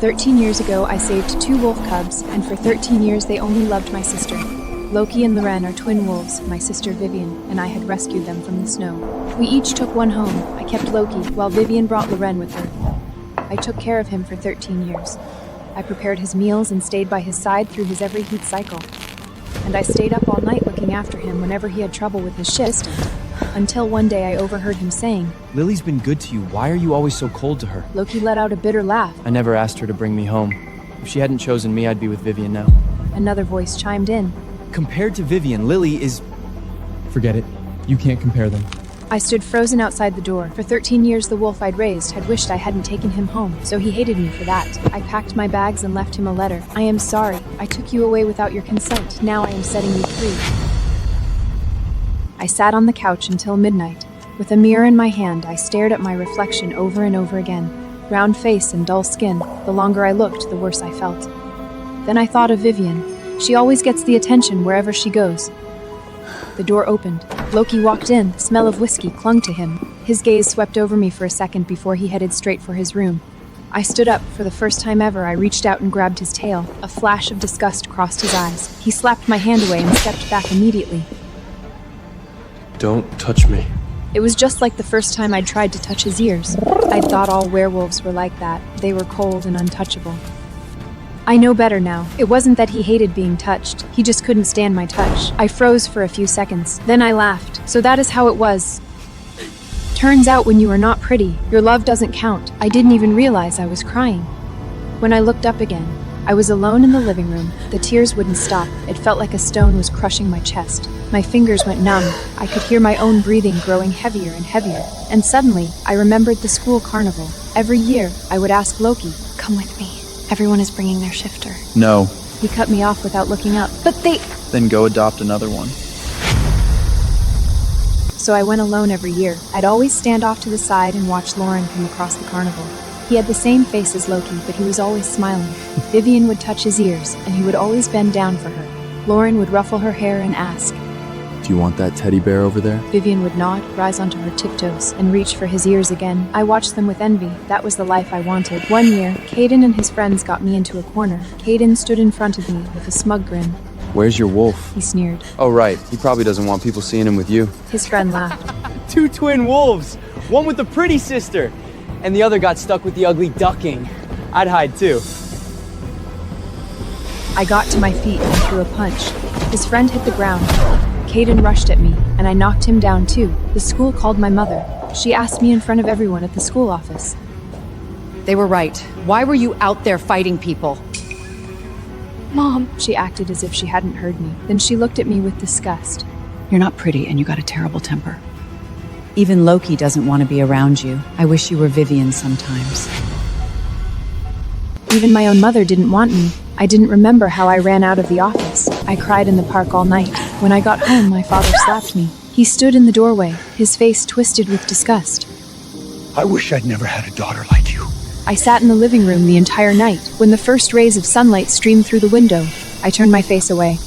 13 years ago, I saved 2 wolf cubs, and for 13 years they only loved my sister. Loki and Loren are twin wolves, my sister Vivian, and I had rescued them from the snow. We each took one home. I kept Loki, while Vivian brought Loren with her. I took care of him for 13 years. I prepared his meals and stayed by his side through his every heat cycle. And I stayed up all night looking after him whenever he had trouble with his shift, until one day I overheard him saying, "Lily's been good to you. Why are you always so cold to her?" Loki let out a bitter laugh. I never asked her to bring me home. If she hadn't chosen me, I'd be with Vivian now. Another voice chimed in. Compared to Vivian, Lily is... Forget it. You can't compare them. I stood frozen outside the door. For 13 years, the wolf I'd raised had wished I hadn't taken him home, so he hated me for that. I packed my bags and left him a letter. "I am sorry. I took you away without your consent. Now I am setting you free." I sat on the couch until midnight. With a mirror in my hand, I stared at my reflection over and over again. Round face and dull skin. The longer I looked, the worse I felt. Then I thought of Vivian. She always gets the attention wherever she goes. The door opened. Loki walked in. The smell of whiskey clung to him. His gaze swept over me for a second before he headed straight for his room. I stood up. For the first time ever, I reached out and grabbed his tail. A flash of disgust crossed his eyes. He slapped my hand away and stepped back immediately. "Don't touch me." It was just like the first time I'd tried to touch his ears. I'd thought all werewolves were like that. They were cold and untouchable. I know better now. It wasn't that he hated being touched. He just couldn't stand my touch. I froze for a few seconds. Then I laughed. So that is how it was. Turns out when you are not pretty, your love doesn't count. I didn't even realize I was crying. When I looked up again, I was alone in the living room. The tears wouldn't stop. It felt like a stone was crushing my chest. My fingers went numb. I could hear my own breathing growing heavier and heavier. And suddenly, I remembered the school carnival. Every year, I would ask Loki, "Come with me. Everyone is bringing their shifter." No. He cut me off without looking up. "But they..." Then go adopt another one. So I went alone every year. I'd always stand off to the side and watch Loren come across the carnival. He had the same face as Loki, but he was always smiling. Vivian would touch his ears, and he would always bend down for her. Loren would ruffle her hair and ask, "Do you want that teddy bear over there?" Vivian would nod, rise onto her tiptoes, and reach for his ears again. I watched them with envy. That was the life I wanted. One year, Caden and his friends got me into a corner. Caden stood in front of me with a smug grin. "Where's your wolf?" He sneered. "Oh, right. He probably doesn't want people seeing him with you." His friend laughed. 2 twin wolves! One with the pretty sister, and the other got stuck with the ugly ducking. I'd hide too. I got to my feet and threw a punch. His friend hit the ground. Caden rushed at me, and I knocked him down too. The school called my mother. She asked me in front of everyone at the school office. They were right. Why were you out there fighting people? "Mom," she acted as if she hadn't heard me. Then she looked at me with disgust. You're not pretty and you got a terrible temper. Even Loki doesn't want to be around you. I wish you were Vivian sometimes. Even my own mother didn't want me. I didn't remember how I ran out of the office. I cried in the park all night. When I got home, my father slapped me. He stood in the doorway, his face twisted with disgust. "I wish I'd never had a daughter like you." I sat in the living room the entire night. When the first rays of sunlight streamed through the window, I turned my face away.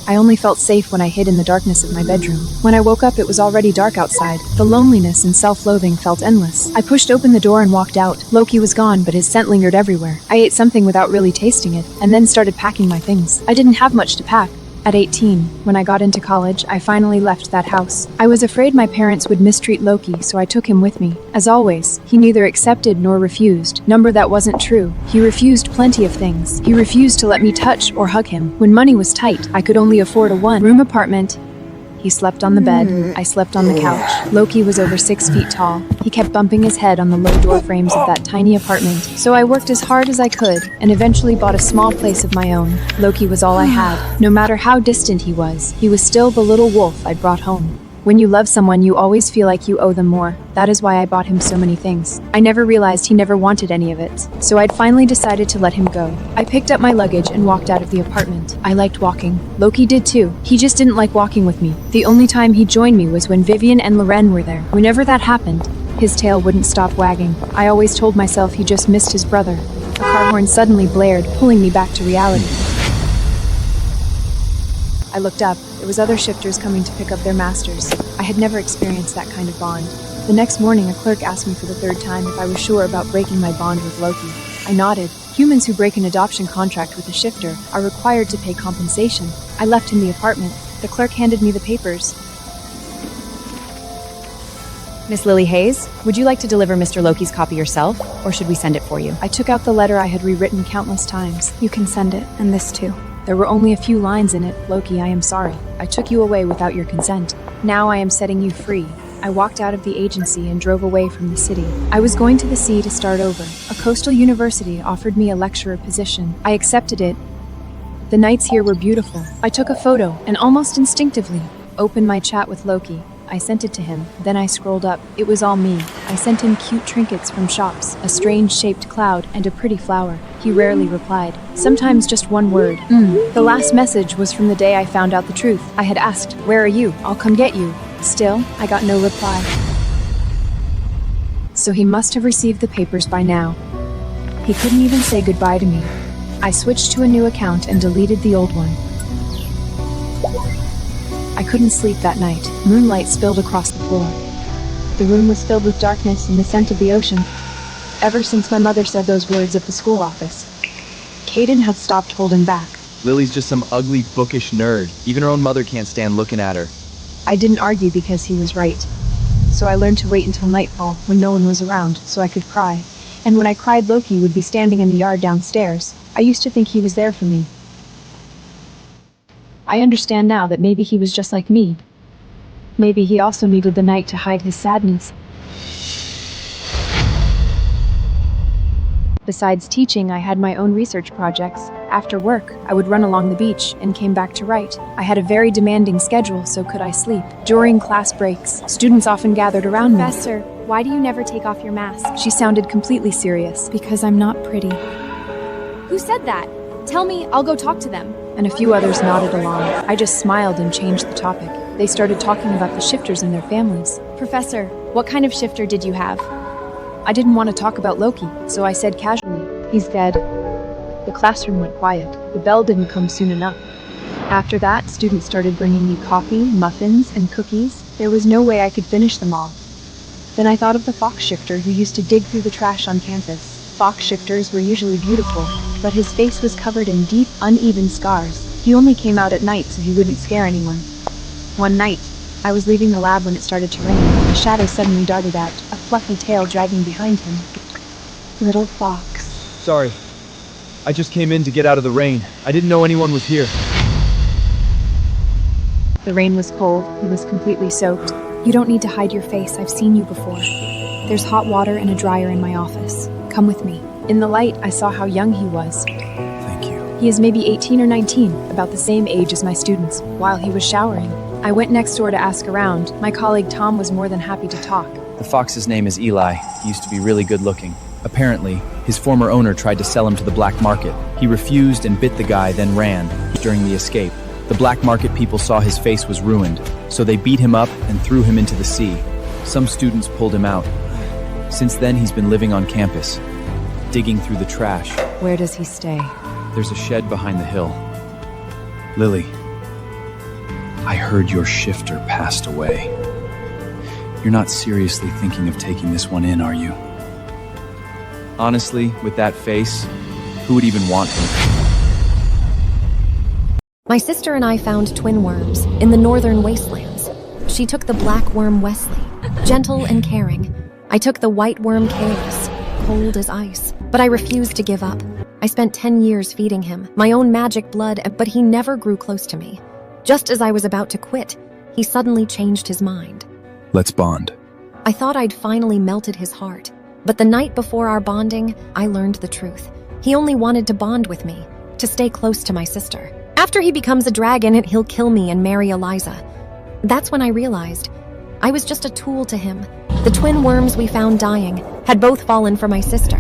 I only felt safe when I hid in the darkness of my bedroom. When I woke up, it was already dark outside. The loneliness and self-loathing felt endless. I pushed open the door and walked out. Loki was gone, but his scent lingered everywhere. I ate something without really tasting it, and then started packing my things. I didn't have much to pack. At 18, when I got into college, I finally left that house. I was afraid my parents would mistreat Loki, so I took him with me. As always, he neither accepted nor refused. Number that wasn't true. He refused plenty of things. He refused to let me touch or hug him. When money was tight, I could only afford a one-room apartment. He slept on the bed. I slept on the couch. Loki was over 6 feet tall. He kept bumping his head on the low door frames of that tiny apartment. So I worked as hard as I could and eventually bought a small place of my own. Loki was all I had. No matter how distant he was still the little wolf I'd brought home. When you love someone, you always feel like you owe them more. That is why I bought him so many things. I never realized he never wanted any of it, so I'd finally decided to let him go. I picked up my luggage and walked out of the apartment. I liked walking. Loki did too. He just didn't like walking with me. The only time he joined me was when Vivian and Loren were there. Whenever that happened, his tail wouldn't stop wagging. I always told myself he just missed his brother. A car horn suddenly blared, pulling me back to reality. I looked up. It was other shifters coming to pick up their masters. I had never experienced that kind of bond. The next morning, a clerk asked me for the third time if I was sure about breaking my bond with Loki. I nodded. Humans who break an adoption contract with a shifter are required to pay compensation. I left him the apartment. The clerk handed me the papers. Miss Lily Hayes, would you like to deliver Mr. Loki's copy yourself, or should we send it for you? I took out the letter I had rewritten countless times. You can send it, and this too. There were only a few lines in it. Loki, I am sorry. I took you away without your consent. Now I am setting you free. I walked out of the agency and drove away from the city. I was going to the sea to start over. A coastal university offered me a lecturer position. I accepted it. The nights here were beautiful. I took a photo and almost instinctively opened my chat with Loki. I sent it to him. Then I scrolled up. It was all me. I sent him cute trinkets from shops, a strange-shaped cloud, and a pretty flower. He rarely replied. Sometimes just one word. The last message was from the day I found out the truth. I had asked, "Where are you? I'll come get you." Still, I got no reply. So he must have received the papers by now. He couldn't even say goodbye to me. I switched to a new account and deleted the old one. I couldn't sleep that night. Moonlight spilled across the floor. The room was filled with darkness and the scent of the ocean. Ever since my mother said those words at the school office, Caden had stopped holding back. Lily's just some ugly, bookish nerd. Even her own mother can't stand looking at her. I didn't argue because he was right. So I learned to wait until nightfall when no one was around so I could cry. And when I cried, Loki would be standing in the yard downstairs. I used to think he was there for me. I understand now that maybe he was just like me. Maybe he also needed the night to hide his sadness. Besides teaching, I had my own research projects. After work, I would run along the beach and came back to write. I had a very demanding schedule, so could I sleep. During class breaks, students often gathered around me. Professor, why do you never take off your mask? She sounded completely serious. Because I'm not pretty. Who said that? Tell me, I'll go talk to them. And a few others nodded along. I just smiled and changed the topic. They started talking about the shifters and their families. Professor, what kind of shifter did you have? I didn't want to talk about Loki, so I said casually, "He's dead." The classroom went quiet. The bell didn't come soon enough. After that, students started bringing me coffee, muffins, and cookies. There was no way I could finish them all. Then I thought of the fox shifter who used to dig through the trash on campus. Fox shifters were usually beautiful, but his face was covered in deep, uneven scars. He only came out at night so he wouldn't scare anyone. One night, I was leaving the lab when it started to rain. A shadow suddenly darted out, a fluffy tail dragging behind him. Little fox. Sorry. I just came in to get out of the rain. I didn't know anyone was here. The rain was cold. He was completely soaked. You don't need to hide your face. I've seen you before. There's hot water and a dryer in my office. Come with me. In the light, I saw how young he was. Thank you. He is maybe 18 or 19, about the same age as my students, while he was showering. I went next door to ask around. My colleague Tom was more than happy to talk. The fox's name is Eli. He used to be really good looking. Apparently, his former owner tried to sell him to the black market. He refused and bit the guy, then ran. During the escape, the black market people saw his face was ruined, so they beat him up and threw him into the sea. Some students pulled him out. Since then, he's been living on campus, digging through the trash. Where does he stay? There's a shed behind the hill. Lily, I heard your shifter passed away. You're not seriously thinking of taking this one in, are you? Honestly, with that face, who would even want him? My sister and I found twin worms in the northern wastelands. She took the black worm Wesley, gentle and caring. I took the white worm Careless, cold as ice. But I refused to give up. I spent 10 years feeding him, my own magic blood, but he never grew close to me. Just as I was about to quit, he suddenly changed his mind. Let's bond. I thought I'd finally melted his heart. But the night before our bonding, I learned the truth. He only wanted to bond with me, to stay close to my sister. After he becomes a dragon, he'll kill me and marry Eliza. That's when I realized I was just a tool to him. The twin worms we found dying had both fallen for my sister.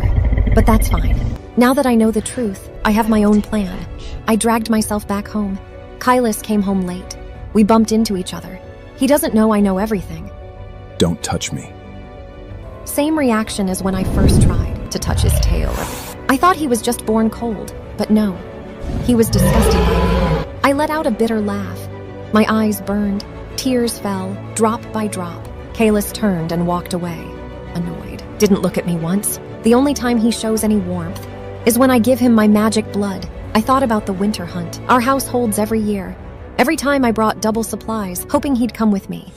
But that's fine. Now that I know the truth, I have my own plan. I dragged myself back home. Kylis came home late. We bumped into each other. He doesn't know I know everything. Don't touch me. Same reaction as when I first tried to touch his tail. I thought he was just born cold, but no. He was disgusted by me. I let out a bitter laugh. My eyes burned. Tears fell, drop by drop. Kalis turned and walked away, annoyed. Didn't look at me once. The only time he shows any warmth is when I give him my magic blood. I thought about the winter hunt our house holds every year. Every time I brought double supplies, hoping he'd come with me.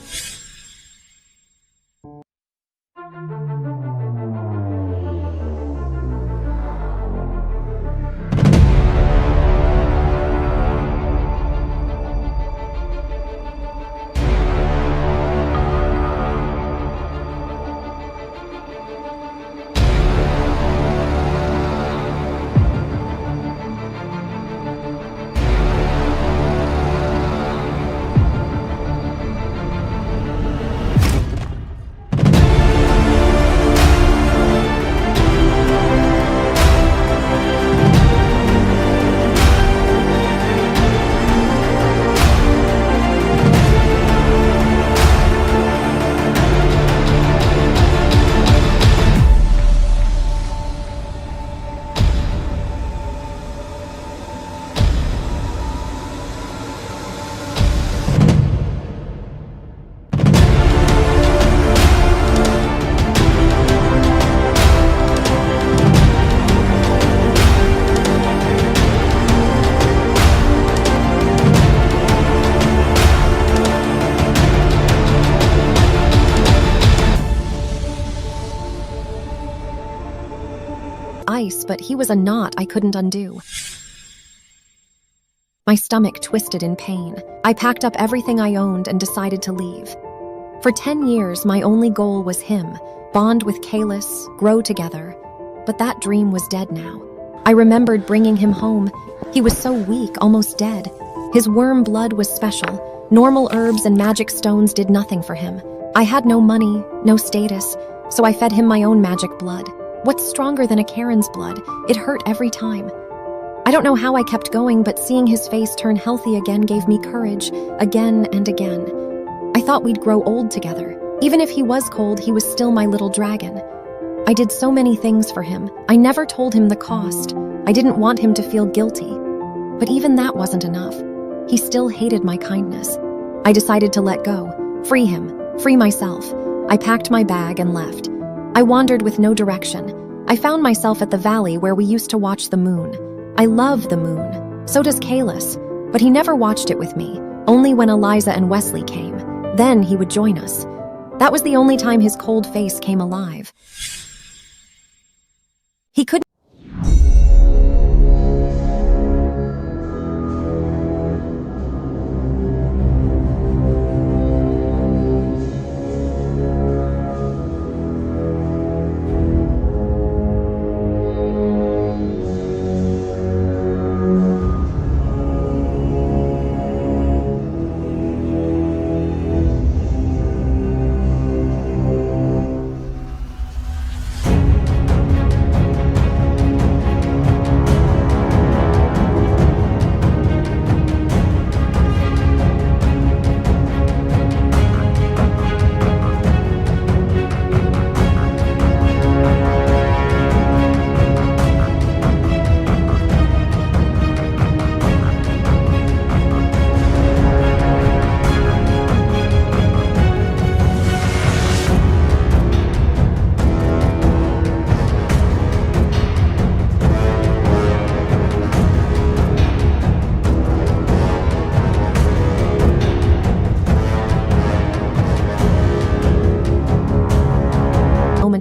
Ice, but he was a knot I couldn't undo. My stomach twisted in pain. I packed up everything I owned and decided to leave. For 10 years, my only goal was him, bond with Kalis, grow together. But that dream was dead now. I remembered bringing him home. He was so weak, almost dead. His worm blood was special. Normal herbs and magic stones did nothing for him. I had no money, no status, so I fed him my own magic blood. What's stronger than a Karen's blood? It hurt every time. I don't know how I kept going, but seeing his face turn healthy again gave me courage, again and again. I thought we'd grow old together. Even if he was cold, he was still my little dragon. I did so many things for him. I never told him the cost. I didn't want him to feel guilty. But even that wasn't enough. He still hated my kindness. I decided to let go, free him, free myself. I packed my bag and left. I wandered with no direction. I found myself at the valley where we used to watch the moon. I love the moon. So does Kalis. But he never watched it with me, only when Eliza and Wesley came. Then he would join us. That was the only time his cold face came alive. He couldn't.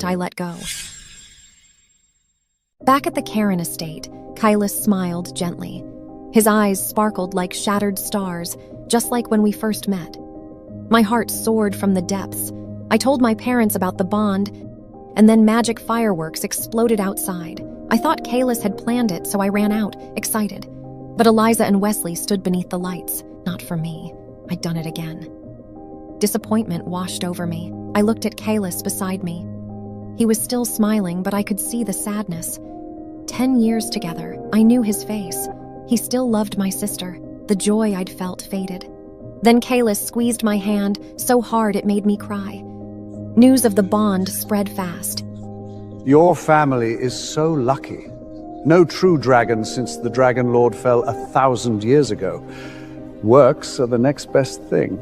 I let go. Back at the Karen estate, Kalis smiled gently. His eyes sparkled like shattered stars, just like when we first met. My heart soared from the depths. I told my parents about the bond, and then magic fireworks exploded outside. I thought Kalis had planned it, so I ran out, excited. But Eliza and Wesley stood beneath the lights. Not for me. I'd done it again. Disappointment washed over me. I looked at Kalis beside me. He was still smiling, but I could see the sadness. 10 years together, I knew his face. He still loved my sister. The joy I'd felt faded. Then Kalis squeezed my hand so hard it made me cry. News of the bond spread fast. Your family is so lucky. No true dragon since the Dragon Lord fell 1,000 years ago. Works are the next best thing.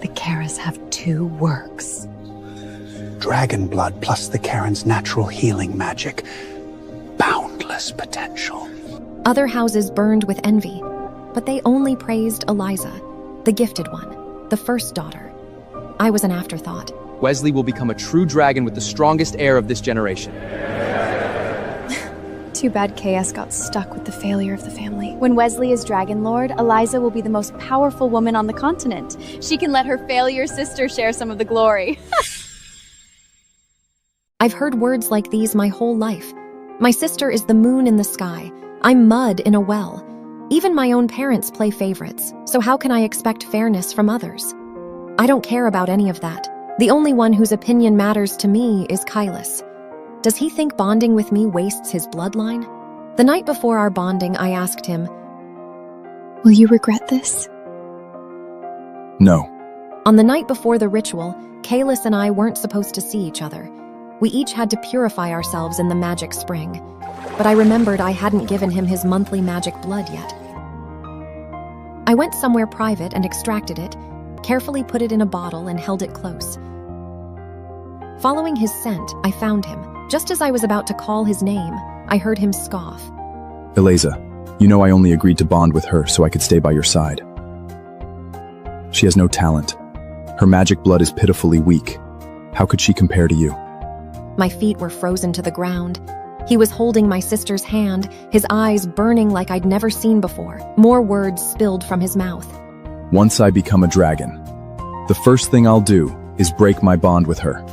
The Karas have 2 two works. Dragon blood plus the Karen's natural healing magic. Boundless potential. Other houses burned with envy, but they only praised Eliza, the gifted one, the first daughter. I was an afterthought. Wesley will become a true dragon with the strongest heir of this generation. Too bad KS got stuck with the failure of the family. When Wesley is Dragon Lord, Eliza will be the most powerful woman on the continent. She can let her failure sister share some of the glory. I've heard words like these my whole life. My sister is the moon in the sky. I'm mud in a well. Even my own parents play favorites, so how can I expect fairness from others? I don't care about any of that. The only one whose opinion matters to me is Kylas. Does he think bonding with me wastes his bloodline? The night before our bonding, I asked him, Will you regret this? No. On the night before the ritual, Kylas and I weren't supposed to see each other. We each had to purify ourselves in the magic spring. But I remembered I hadn't given him his monthly magic blood yet. I went somewhere private and extracted it, carefully put it in a bottle and held it close. Following his scent, I found him. Just as I was about to call his name, I heard him scoff. Eliza, you know I only agreed to bond with her so I could stay by your side. She has no talent. Her magic blood is pitifully weak. How could she compare to you? My feet were frozen to the ground. He was holding my sister's hand, his eyes burning like I'd never seen before. More words spilled from his mouth. Once I become a dragon, the first thing I'll do is break my bond with her.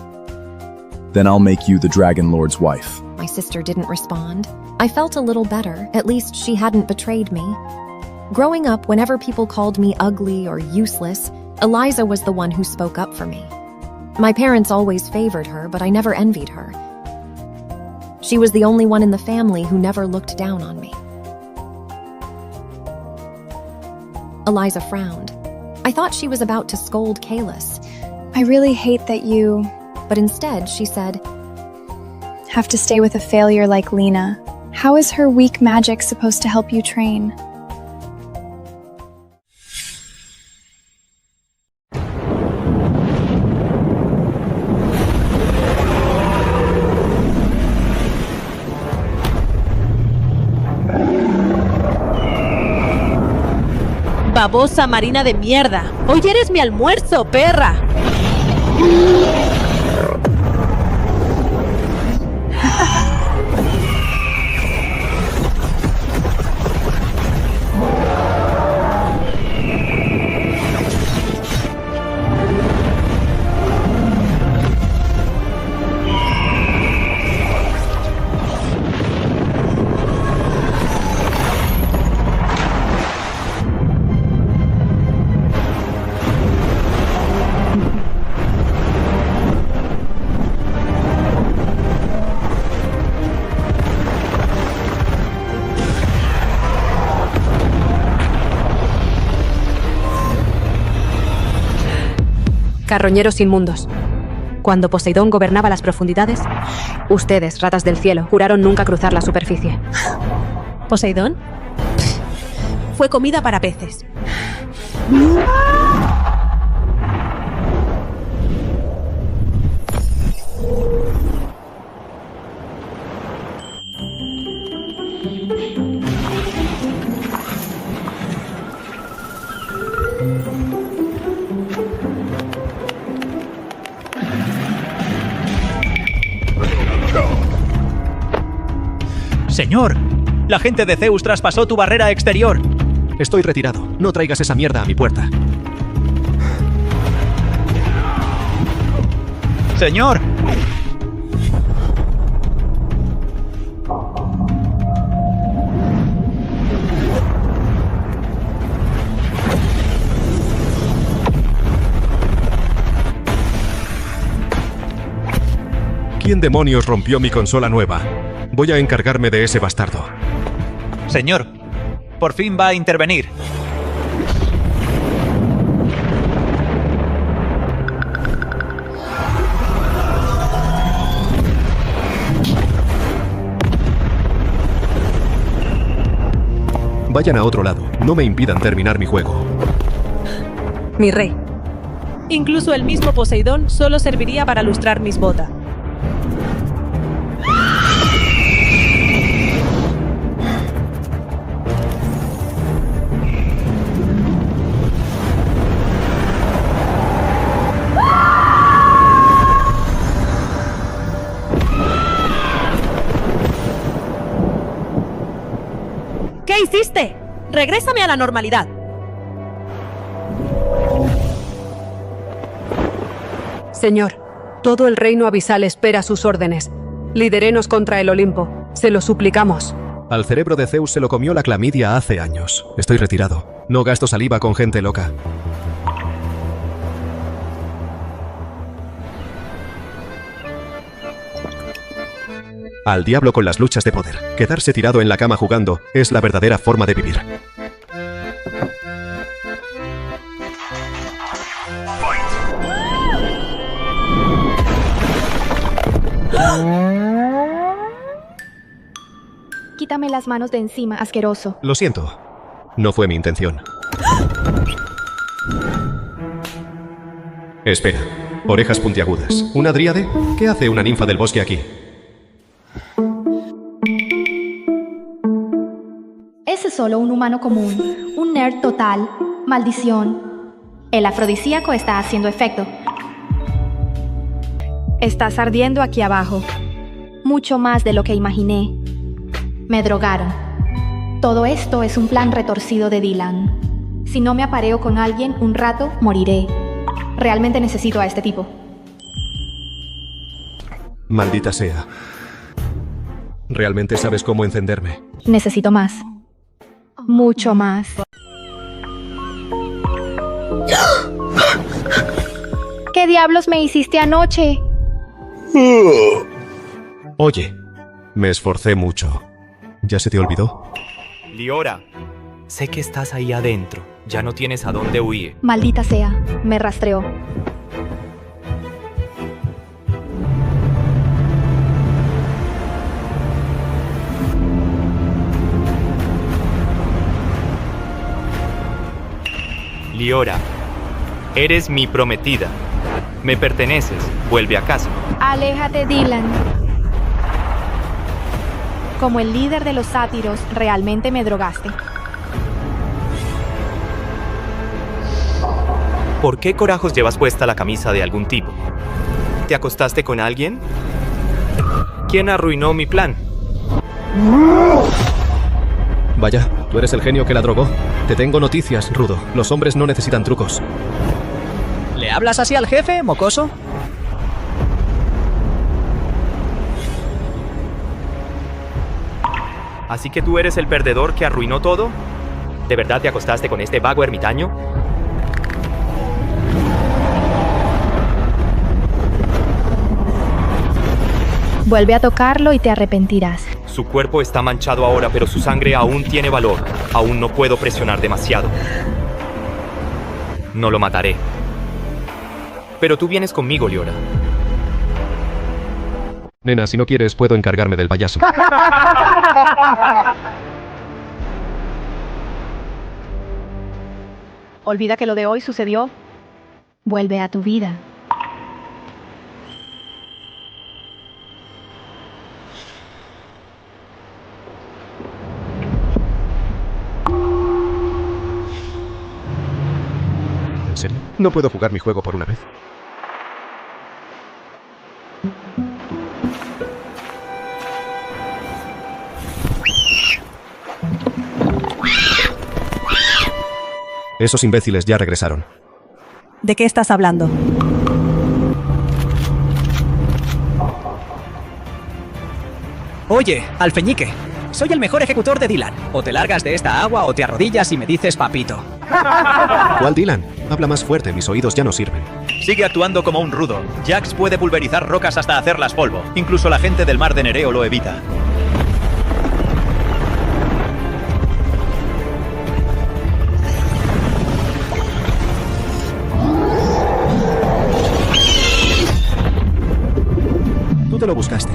Then I'll make you the Dragon Lord's wife. My sister didn't respond. I felt a little better, at least she hadn't betrayed me. Growing up, whenever people called me ugly or useless, Eliza was the one who spoke up for me. My parents always favored her, but I never envied her. She was the only one in the family who never looked down on me. Eliza frowned. I thought she was about to scold Kylas. I really hate that you... But instead, she said, have to stay with a failure like Lena. How is her weak magic supposed to help you train? Babosa marina de mierda. Hoy eres mi almuerzo, perra. Carroñeros inmundos. Cuando Poseidón gobernaba las profundidades, ustedes, ratas del cielo, juraron nunca cruzar la superficie. ¿Poseidón? Fue comida para peces. Señor, la gente de Zeus traspasó tu barrera exterior. Estoy retirado. No traigas esa mierda a mi puerta. Señor. ¿Quién demonios rompió mi consola nueva? Voy a encargarme de ese bastardo. Señor, por fin va a intervenir. Vayan a otro lado. No me impidan terminar mi juego. Mi rey, Incluso el mismo Poseidón solo serviría para lustrar mis botas. ¿Qué hiciste? ¡Regrésame a la normalidad! Señor, todo el reino abisal espera sus órdenes. Lidérenos contra el Olimpo. Se lo suplicamos. Al cerebro de Zeus se lo comió la clamidia hace años. Estoy retirado. No gasto saliva con gente loca. Al diablo con las luchas de poder. Quedarse tirado en la cama jugando es la verdadera forma de vivir. Quítame las manos de encima, asqueroso. Lo siento. No fue mi intención. Espera. Orejas puntiagudas. ¿Una dríade? ¿Qué hace una ninfa del bosque aquí? Ese es solo un humano común, un nerd total. Maldición. El afrodisíaco está haciendo efecto. Estás ardiendo aquí abajo. Mucho más de lo que imaginé. Me drogaron. Todo esto es un plan retorcido de Dylan. Si no me apareo con alguien un rato, moriré. Realmente necesito a este tipo. Maldita sea. ¿Realmente sabes cómo encenderme? Necesito más. Mucho más. ¿Qué diablos me hiciste anoche? Oye, me esforcé mucho. ¿Ya se te olvidó? Liora, sé que estás ahí adentro. Ya no tienes a dónde huir. Maldita sea, me rastreó. Liora, eres mi prometida. Me perteneces. Vuelve a casa. Aléjate, Dylan. Como el líder de los sátiros, realmente me drogaste. ¿Por qué carajos llevas puesta la camisa de algún tipo? ¿Te acostaste con alguien? ¿Quién arruinó mi plan? Vaya, tú eres el genio que la drogó. Te tengo noticias, Rudo. Los hombres no necesitan trucos. ¿Le hablas así al jefe, mocoso? ¿Así que tú eres el perdedor que arruinó todo? ¿De verdad te acostaste con este vago ermitaño? Vuelve a tocarlo y te arrepentirás. Su cuerpo está manchado ahora, pero su sangre aún tiene valor. Aún no puedo presionar demasiado. No lo mataré. Pero tú vienes conmigo, Liora. Nena, si no quieres, puedo encargarme del payaso. Olvida que lo de hoy sucedió. Vuelve a tu vida. ¿En serio? No puedo jugar mi juego por una vez. Esos imbéciles ya regresaron. ¿De qué estás hablando? Oye, alfeñique, soy el mejor ejecutor de Dylan. O te largas de esta agua o te arrodillas y me dices papito. ¿Cuál Dylan? Habla más fuerte, mis oídos ya no sirven. Sigue actuando como un rudo. Jax puede pulverizar rocas hasta hacerlas polvo. Incluso la gente del mar de Nereo lo evita. Tú te lo buscaste.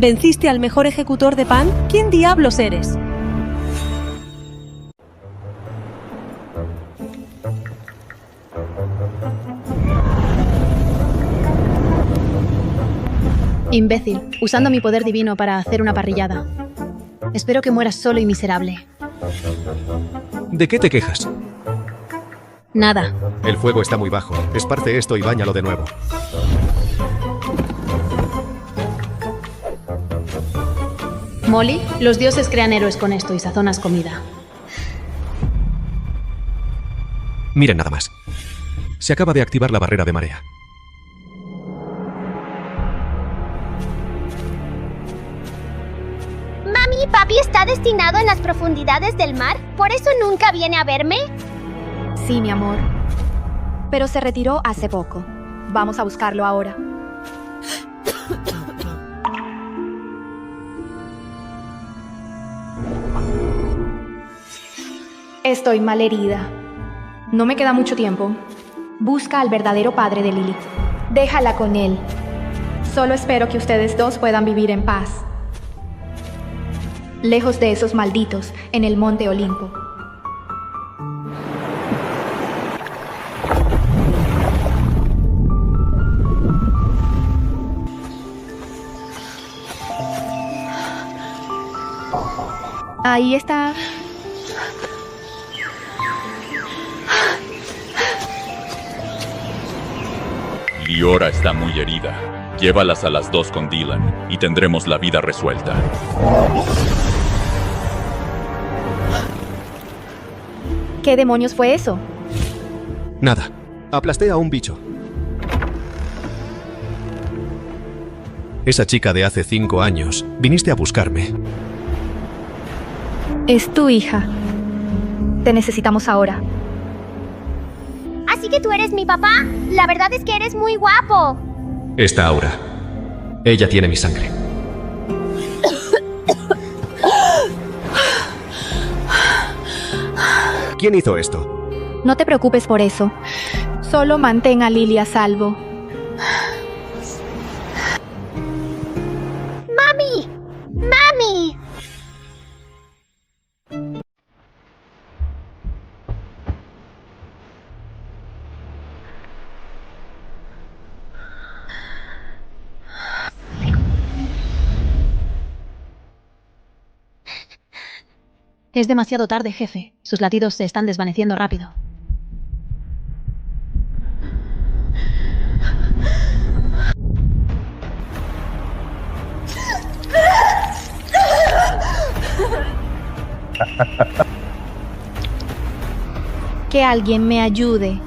¿Venciste al mejor ejecutor de pan? ¿Quién diablos eres? Imbécil, usando mi poder divino para hacer una parrillada. Espero que mueras solo y miserable. ¿De qué te quejas? Nada. El fuego está muy bajo. Esparce esto y báñalo de nuevo. Molly, los dioses crean héroes con esto y sazonas comida. Miren nada más. Se acaba de activar la barrera de marea. ¿Mami y papi está destinado en las profundidades del mar? ¿Por eso nunca viene a verme? Sí, mi amor. Pero se retiró hace poco. Vamos a buscarlo ahora. Estoy malherida. No me queda mucho tiempo. Busca al verdadero padre de Lily. Déjala con él. Solo espero que ustedes dos puedan vivir en paz. Lejos de esos malditos, en el monte Olimpo. Ahí está. Liora está muy herida. Llévalas a las dos con Dylan y tendremos la vida resuelta. ¿Qué demonios fue eso? Nada. Aplasté a un bicho. Esa chica de hace 5 años. Viniste a buscarme. Es tu hija. Te necesitamos ahora. ¿Así que tú eres mi papá? La verdad es que eres muy guapo. Esta Aura. Ella tiene mi sangre. ¿Quién hizo esto? No te preocupes por eso. Solo mantén a Lily a salvo. ¡Mami! ¡Mami! Es demasiado tarde, jefe. Sus latidos se están desvaneciendo rápido. Que alguien me ayude.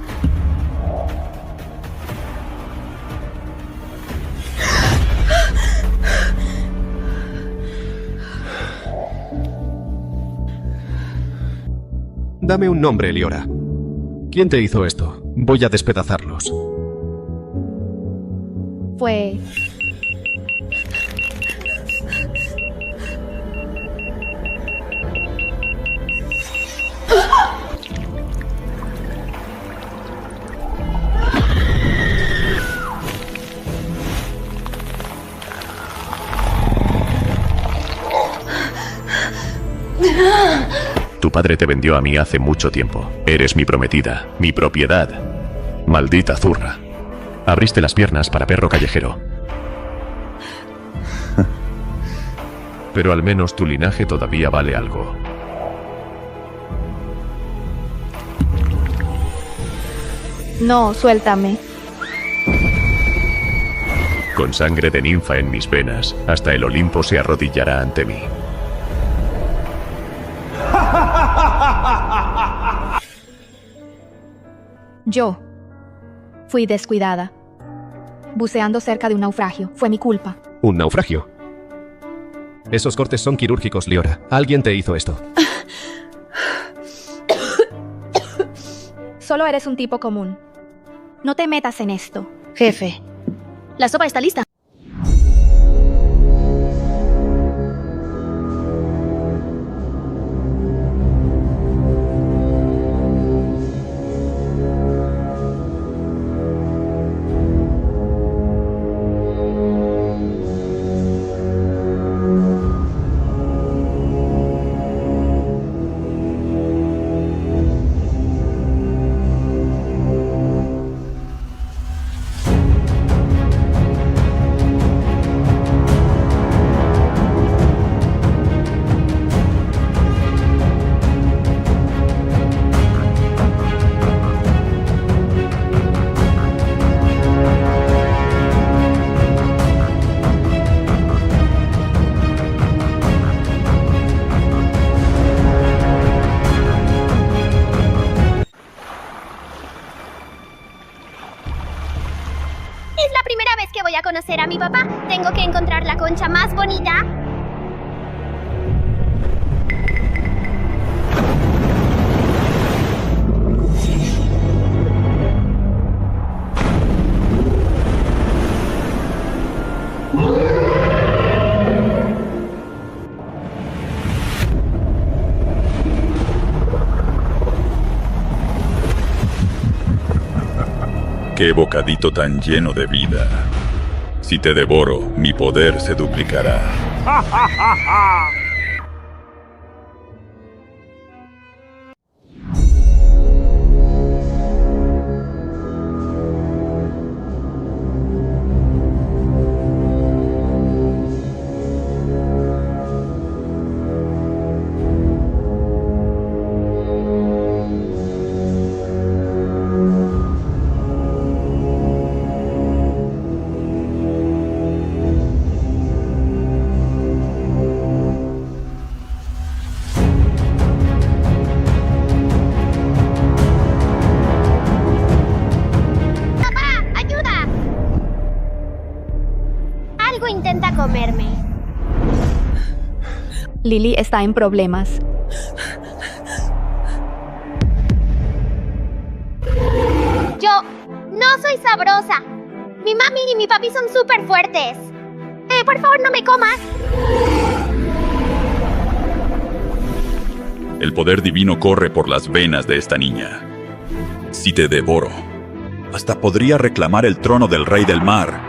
Dame un nombre, Liora. ¿Quién te hizo esto? Voy a despedazarlos. Fue... Tu padre te vendió a mí hace mucho tiempo. Eres mi prometida, mi propiedad. Maldita zurra. Abriste las piernas para perro callejero. Pero al menos tu linaje todavía vale algo. No, suéltame. Con sangre de ninfa en mis venas, hasta el Olimpo se arrodillará ante mí. Yo fui descuidada. Buceando cerca de un naufragio. Fue mi culpa. ¿Un naufragio? Esos cortes son quirúrgicos, Liora. Alguien te hizo esto. Solo eres un tipo común. No te metas en esto. Jefe, la sopa está lista. a mi papá. Tengo que encontrar la concha más bonita. ¡Qué bocadito tan lleno de vida! Si te devoro, mi poder se duplicará. Intenta comerme. Lily está en problemas. Yo no soy sabrosa. Mi mami y mi papi son súper fuertes. Por favor, no me comas. El poder divino corre por las venas de esta niña. Si te devoro, hasta podría reclamar el trono del rey del mar.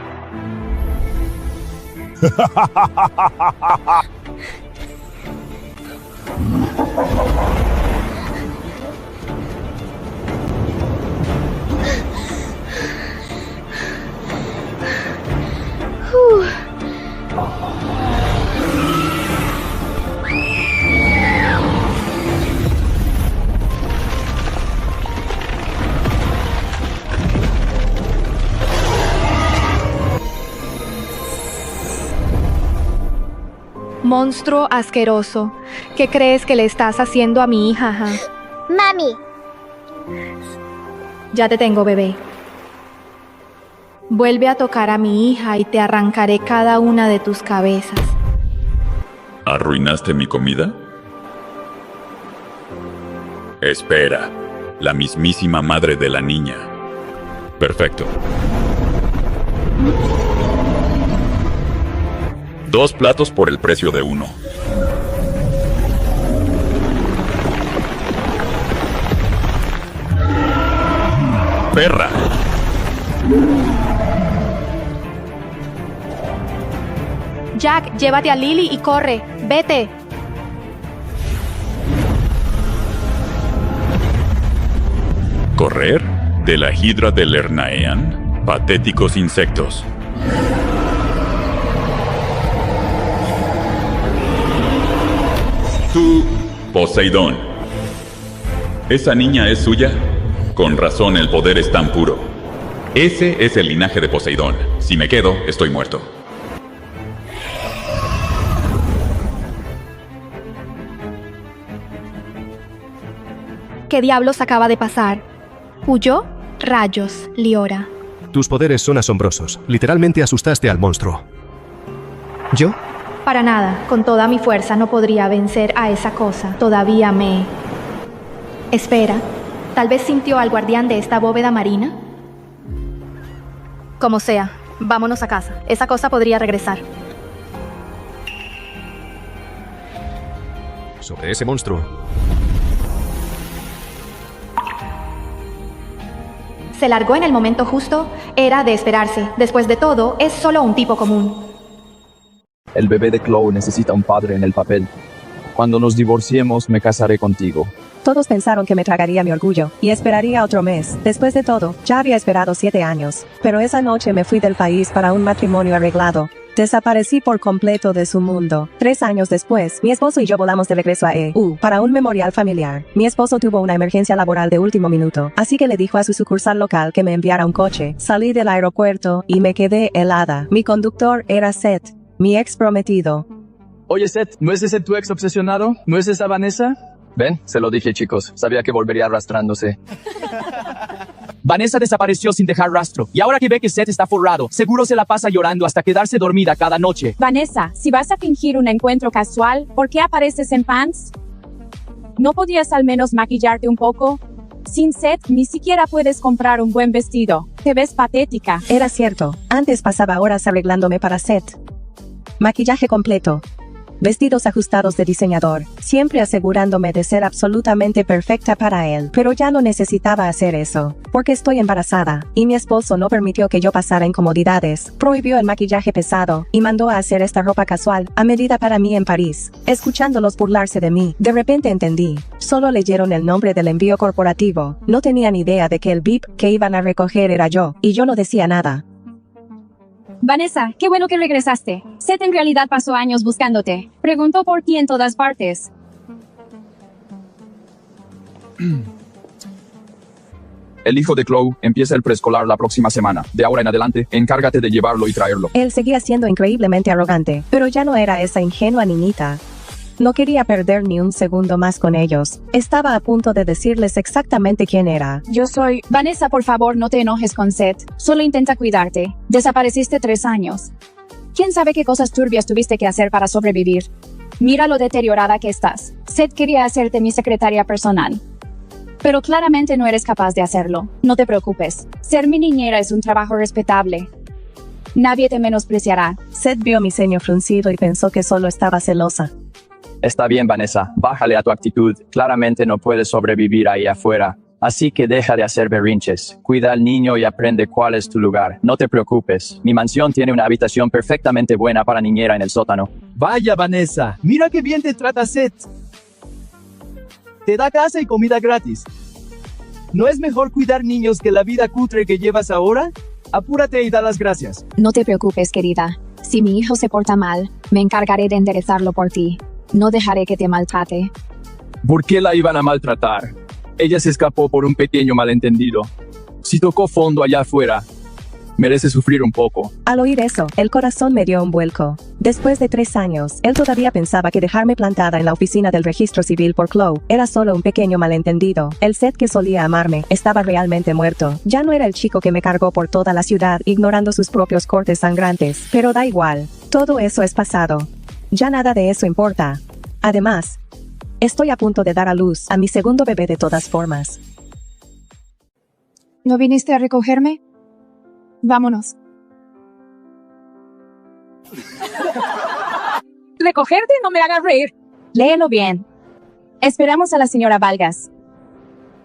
Monstruo asqueroso. ¿Qué crees que le estás haciendo a mi hija? Mami. Ya te tengo, bebé. Vuelve a tocar a mi hija y te arrancaré cada una de tus cabezas. ¿Arruinaste mi comida? Espera, la mismísima madre de la niña. Perfecto. 2 platos por el precio de 1. ¡Perra! Jack, llévate a Lily y corre. ¡Vete! ¿Correr? ¿De la hidra del Lernaean? Patéticos insectos. Tú, Poseidón. ¿Esa niña es suya? Con razón el poder es tan puro. Ese es el linaje de Poseidón. Si me quedo, estoy muerto. ¿Qué diablos acaba de pasar? ¿Huyó? Rayos, Liora. Tus poderes son asombrosos. Literalmente asustaste al monstruo. ¿Yo? Para nada, con toda mi fuerza no podría vencer a esa cosa. Todavía me... Espera, ¿tal vez sintió al guardián de esta bóveda marina? Como sea, vámonos a casa. Esa cosa podría regresar. Sobre ese monstruo. Se largó en el momento justo. Era de esperarse. Después de todo, es solo un tipo común. El bebé de Chloe necesita un padre en el papel. Cuando nos divorciemos, me casaré contigo. Todos pensaron que me tragaría mi orgullo, y esperaría otro mes. Después de todo, ya había esperado 7 años. Pero esa noche me fui del país para un matrimonio arreglado. Desaparecí por completo de su mundo. 3 años después, mi esposo y yo volamos de regreso a EU para un memorial familiar. Mi esposo tuvo una emergencia laboral de último minuto, así que le dijo a su sucursal local que me enviara un coche. Salí del aeropuerto y me quedé helada. Mi conductor era Seth, mi ex prometido. Oye, Seth, ¿no es ese tu ex obsesionado? ¿No es esa Vanessa? Ven, se lo dije, chicos. Sabía que volvería arrastrándose. Vanessa desapareció sin dejar rastro, y ahora que ve que Seth está forrado, seguro se la pasa llorando hasta quedarse dormida cada noche. Vanessa, si vas a fingir un encuentro casual, ¿por qué apareces en pants? ¿No podías al menos maquillarte un poco? Sin Seth, ni siquiera puedes comprar un buen vestido. Te ves patética. Era cierto, antes pasaba horas arreglándome para Seth. Maquillaje completo. Vestidos ajustados de diseñador, siempre asegurándome de ser absolutamente perfecta para él. Pero ya no necesitaba hacer eso, porque estoy embarazada, y mi esposo no permitió que yo pasara incomodidades, prohibió el maquillaje pesado, y mandó a hacer esta ropa casual, a medida para mí en París. Escuchándolos burlarse de mí, de repente entendí. Solo leyeron el nombre del envío corporativo, no tenían idea de que el VIP que iban a recoger era yo, y yo no decía nada. Vanessa, qué bueno que regresaste. Seth en realidad pasó años buscándote. Preguntó por ti en todas partes. El hijo de Chloe empieza el preescolar la próxima semana. De ahora en adelante, encárgate de llevarlo y traerlo. Él seguía siendo increíblemente arrogante, pero ya no era esa ingenua niñita. No quería perder ni un segundo más con ellos. Estaba a punto de decirles exactamente quién era. Yo soy... Vanessa, por favor, no te enojes con Seth. Solo intenta cuidarte. Desapareciste 3 años. ¿Quién sabe qué cosas turbias tuviste que hacer para sobrevivir? Mira lo deteriorada que estás. Seth quería hacerte mi secretaria personal. Pero claramente no eres capaz de hacerlo. No te preocupes. Ser mi niñera es un trabajo respetable. Nadie te menospreciará. Seth vio mi ceño fruncido y pensó que solo estaba celosa. Está bien, Vanessa, bájale a tu actitud. Claramente no puedes sobrevivir ahí afuera. Así que deja de hacer berrinches. Cuida al niño y aprende cuál es tu lugar. No te preocupes. Mi mansión tiene una habitación perfectamente buena para niñera en el sótano. Vaya, Vanessa, mira qué bien te trata Seth. Te da casa y comida gratis. ¿No es mejor cuidar niños que la vida cutre que llevas ahora? Apúrate y da las gracias. No te preocupes, querida. Si mi hijo se porta mal, me encargaré de enderezarlo por ti. No dejaré que te maltrate. ¿Por qué la iban a maltratar? Ella se escapó por un pequeño malentendido. Si tocó fondo allá afuera, merece sufrir un poco. Al oír eso, el corazón me dio un vuelco. Después de 3 años, él todavía pensaba que dejarme plantada en la oficina del registro civil por Chloe era solo un pequeño malentendido. El Seth que solía amarme estaba realmente muerto. Ya no era el chico que me cargó por toda la ciudad ignorando sus propios cortes sangrantes. Pero da igual. Todo eso es pasado. Ya nada de eso importa. Además, estoy a punto de dar a luz a mi segundo bebé de todas formas. ¿No viniste a recogerme? Vámonos. ¿Recogerte? No me hagas reír. Léelo bien. Esperamos a la señora Vargas.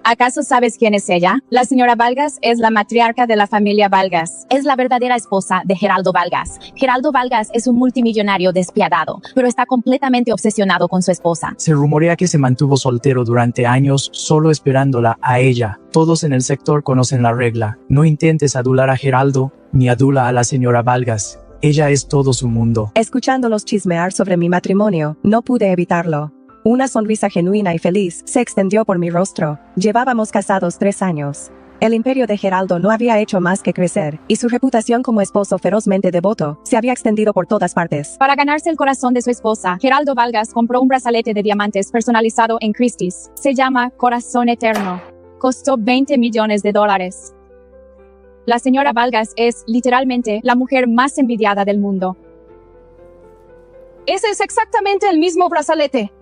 ¿Acaso sabes quién es ella? La señora Vargas es la matriarca de la familia Vargas. Es la verdadera esposa de Geraldo Vargas. Geraldo Vargas es un multimillonario despiadado, pero está completamente obsesionado con su esposa. Se rumorea que se mantuvo soltero durante años, solo esperándola a ella. Todos en el sector conocen la regla. No intentes adular a Geraldo, ni adula a la señora Vargas. Ella es todo su mundo. Escuchándolos chismear sobre mi matrimonio, no pude evitarlo. Una sonrisa genuina y feliz se extendió por mi rostro. Llevábamos casados 3 años. El imperio de Geraldo no había hecho más que crecer, y su reputación como esposo ferozmente devoto se había extendido por todas partes. Para ganarse el corazón de su esposa, Geraldo Vargas compró un brazalete de diamantes personalizado en Christie's. Se llama Corazón Eterno. Costó $20 millones. La señora Vargas es, literalmente, la mujer más envidiada del mundo. Ese es exactamente el mismo brazalete.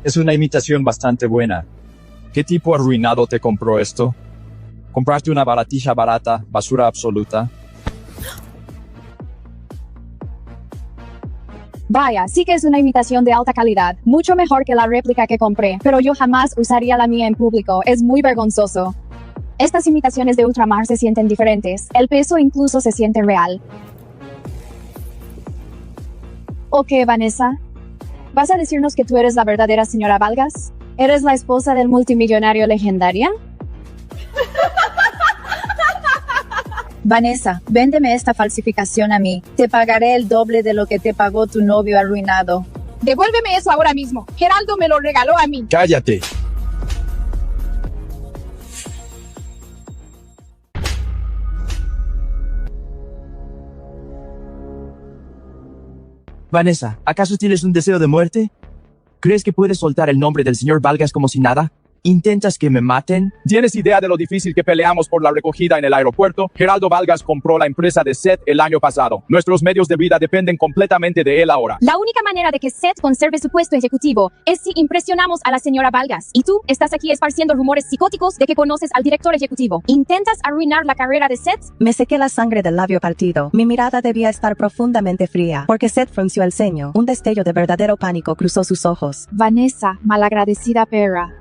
Es una imitación bastante buena. ¿Qué tipo arruinado te compró esto? ¿Compraste una baratija barata, basura absoluta? Vaya, sí que es una imitación de alta calidad, mucho mejor que la réplica que compré, pero yo jamás usaría la mía en público, es muy vergonzoso. Estas imitaciones de ultramar se sienten diferentes, el peso incluso se siente real. ¿O qué, Vanessa? ¿Vas a decirnos que tú eres la verdadera señora Vargas? ¿Eres la esposa del multimillonario legendaria? Vanessa, véndeme esta falsificación a mí. Te pagaré el doble de lo que te pagó tu novio arruinado. Devuélveme eso ahora mismo. Geraldo me lo regaló a mí. ¡Cállate! Vanessa, ¿acaso tienes un deseo de muerte? ¿Crees que puedes soltar el nombre del señor Vargas como si nada? ¿Intentas que me maten? ¿Tienes idea de lo difícil que peleamos por la recogida en el aeropuerto? Geraldo Vargas compró la empresa de Seth el año pasado. Nuestros medios de vida dependen completamente de él ahora. La única manera de que Seth conserve su puesto ejecutivo es si impresionamos a la señora Vargas. Y tú estás aquí esparciendo rumores psicóticos de que conoces al director ejecutivo. ¿Intentas arruinar la carrera de Seth? Me sequé la sangre del labio partido. Mi mirada debía estar profundamente fría, porque Seth frunció el ceño. Un destello de verdadero pánico cruzó sus ojos. Vanessa, malagradecida perra.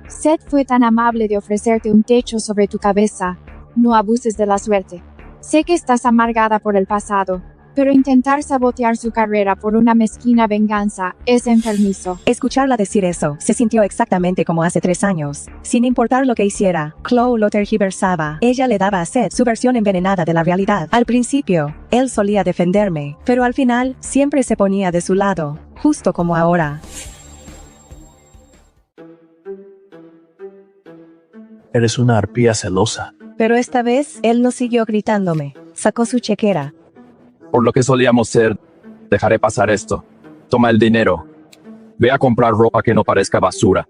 Seth fue tan amable de ofrecerte un techo sobre tu cabeza. No abuses de la suerte. Sé que estás amargada por el pasado, pero intentar sabotear su carrera por una mezquina venganza es enfermizo. Escucharla decir eso se sintió exactamente como hace 3 años. Sin importar lo que hiciera, Chloe lo tergiversaba. Ella le daba a Seth su versión envenenada de la realidad. Al principio, él solía defenderme, pero al final siempre se ponía de su lado, justo como ahora. Eres una arpía celosa. Pero esta vez, él no siguió gritándome. Sacó su chequera. Por lo que solíamos ser, dejaré pasar esto. Toma el dinero. Ve a comprar ropa que no parezca basura.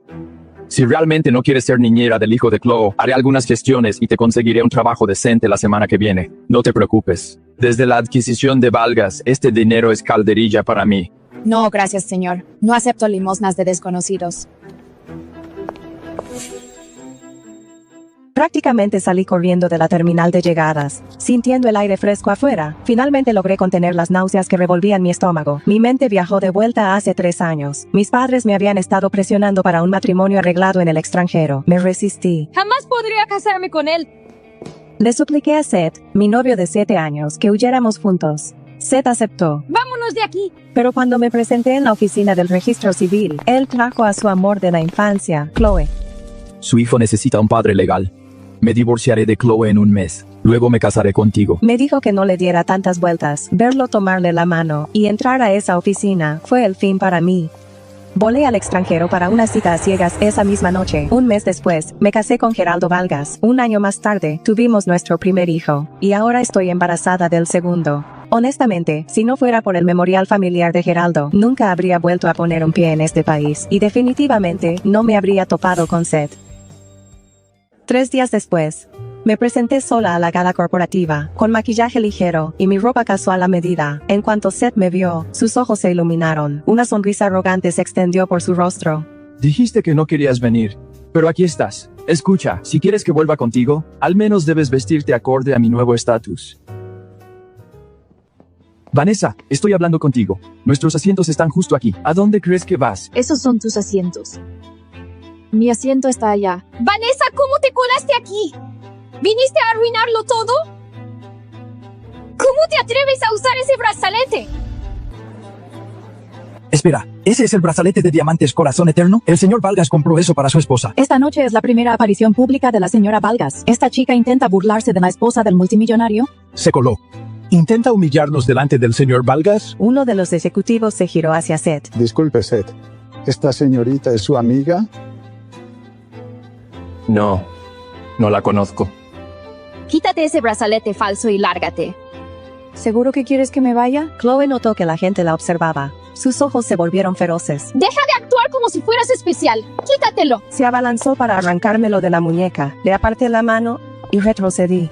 Si realmente no quieres ser niñera del hijo de Chloe, haré algunas gestiones y te conseguiré un trabajo decente la semana que viene. No te preocupes. Desde la adquisición de Vargas, este dinero es calderilla para mí. No, gracias, señor. No acepto limosnas de desconocidos. Prácticamente salí corriendo de la terminal de llegadas, sintiendo el aire fresco afuera. Finalmente logré contener las náuseas que revolvían mi estómago. Mi mente viajó de vuelta a hace 3 años. Mis padres me habían estado presionando para un matrimonio arreglado en el extranjero. Me resistí. Jamás podría casarme con él. Le supliqué a Seth, mi novio de 7 años, que huyéramos juntos. Seth aceptó. ¡Vámonos de aquí! Pero cuando me presenté en la oficina del registro civil, él trajo a su amor de la infancia, Chloe. Su hijo necesita un padre legal. Me divorciaré de Chloe en un mes. Luego me casaré contigo. Me dijo que no le diera tantas vueltas. Verlo tomarle la mano y entrar a esa oficina fue el fin para mí. Volé al extranjero para una cita a ciegas esa misma noche. Un mes después, me casé con Geraldo Vargas. Un año más tarde, tuvimos nuestro primer hijo. Y ahora estoy embarazada del segundo. Honestamente, si no fuera por el memorial familiar de Geraldo, nunca habría vuelto a poner un pie en este país. Y definitivamente, no me habría topado con Seth. 3 días después, me presenté sola a la gala corporativa, con maquillaje ligero y mi ropa casual a medida. En cuanto Seth me vio, sus ojos se iluminaron. Una sonrisa arrogante se extendió por su rostro. Dijiste que no querías venir, pero aquí estás. Escucha, si quieres que vuelva contigo, al menos debes vestirte acorde a mi nuevo estatus. Vanessa, estoy hablando contigo. Nuestros asientos están justo aquí. ¿A dónde crees que vas? Esos son tus asientos. Mi asiento está allá. Vanessa, ¿cómo te colaste aquí? ¿Viniste a arruinarlo todo? ¿Cómo te atreves a usar ese brazalete? Espera, ¿ese es el brazalete de diamantes Corazón Eterno? El señor Vargas compró eso para su esposa. Esta noche es la primera aparición pública de la señora Vargas. ¿Esta chica intenta burlarse de la esposa del multimillonario? Se coló. ¿Intenta humillarnos delante del señor Vargas? Uno de los ejecutivos se giró hacia Seth. Disculpe, Seth. ¿Esta señorita es su amiga? No, no la conozco. Quítate ese brazalete falso y lárgate. ¿Seguro que quieres que me vaya? Chloe notó que la gente la observaba. Sus ojos se volvieron feroces. Deja de actuar como si fueras especial. Quítatelo. Se abalanzó para arrancármelo de la muñeca. Le aparté la mano y retrocedí.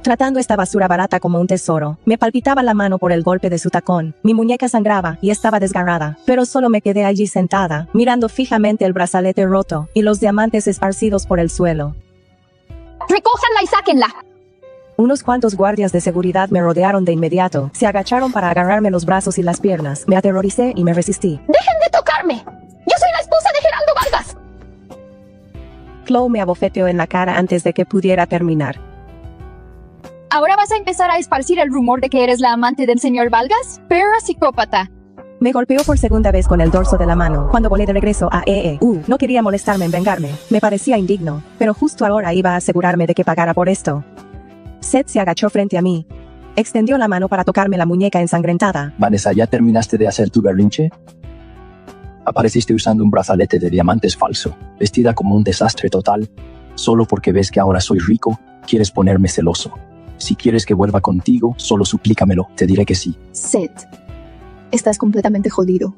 Tratando esta basura barata como un tesoro, me palpitaba la mano por el golpe de su tacón. Mi muñeca sangraba y estaba desgarrada, pero solo me quedé allí sentada, mirando fijamente el brazalete roto y los diamantes esparcidos por el suelo. ¡Recójanla y sáquenla! Unos cuantos guardias de seguridad me rodearon de inmediato. Se agacharon para agarrarme los brazos y las piernas. Me aterroricé y me resistí. ¡Dejen de tocarme! ¡Yo soy la esposa de Geraldo Vargas! Chloe me abofeteó en la cara antes de que pudiera terminar. ¿Ahora vas a empezar a esparcir el rumor de que eres la amante del señor Vargas? Perra psicópata. Me golpeó por segunda vez con el dorso de la mano cuando volé de regreso a No quería molestarme en vengarme. Me parecía indigno, pero justo ahora iba a asegurarme de que pagara por esto. Seth se agachó frente a mí. Extendió la mano para tocarme la muñeca ensangrentada. Vanessa, ¿ya terminaste de hacer tu berrinche? Apareciste usando un brazalete de diamantes falso, vestida como un desastre total. Solo porque ves que ahora soy rico, quieres ponerme celoso. Si quieres que vuelva contigo, solo suplícamelo, te diré que sí. Seth, estás completamente jodido.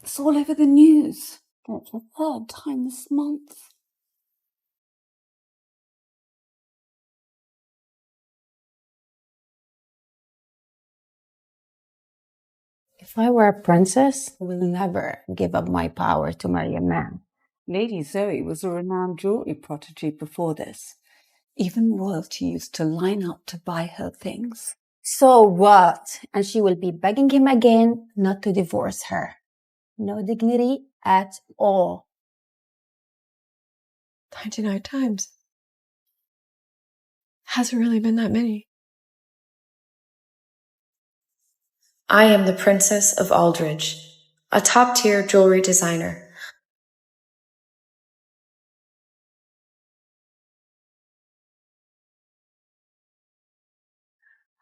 It's all over the news. That's the third time this month. If I were a princess, I will never give up my power to marry a man. Lady Zoe was a renowned jewelry prodigy before this. Even royalty used to line up to buy her things. So what? And she will be begging him again not to divorce her. No dignity at all. 99 times. Hasn't really been that many. I am the Princess of Aldridge, a top-tier jewelry designer.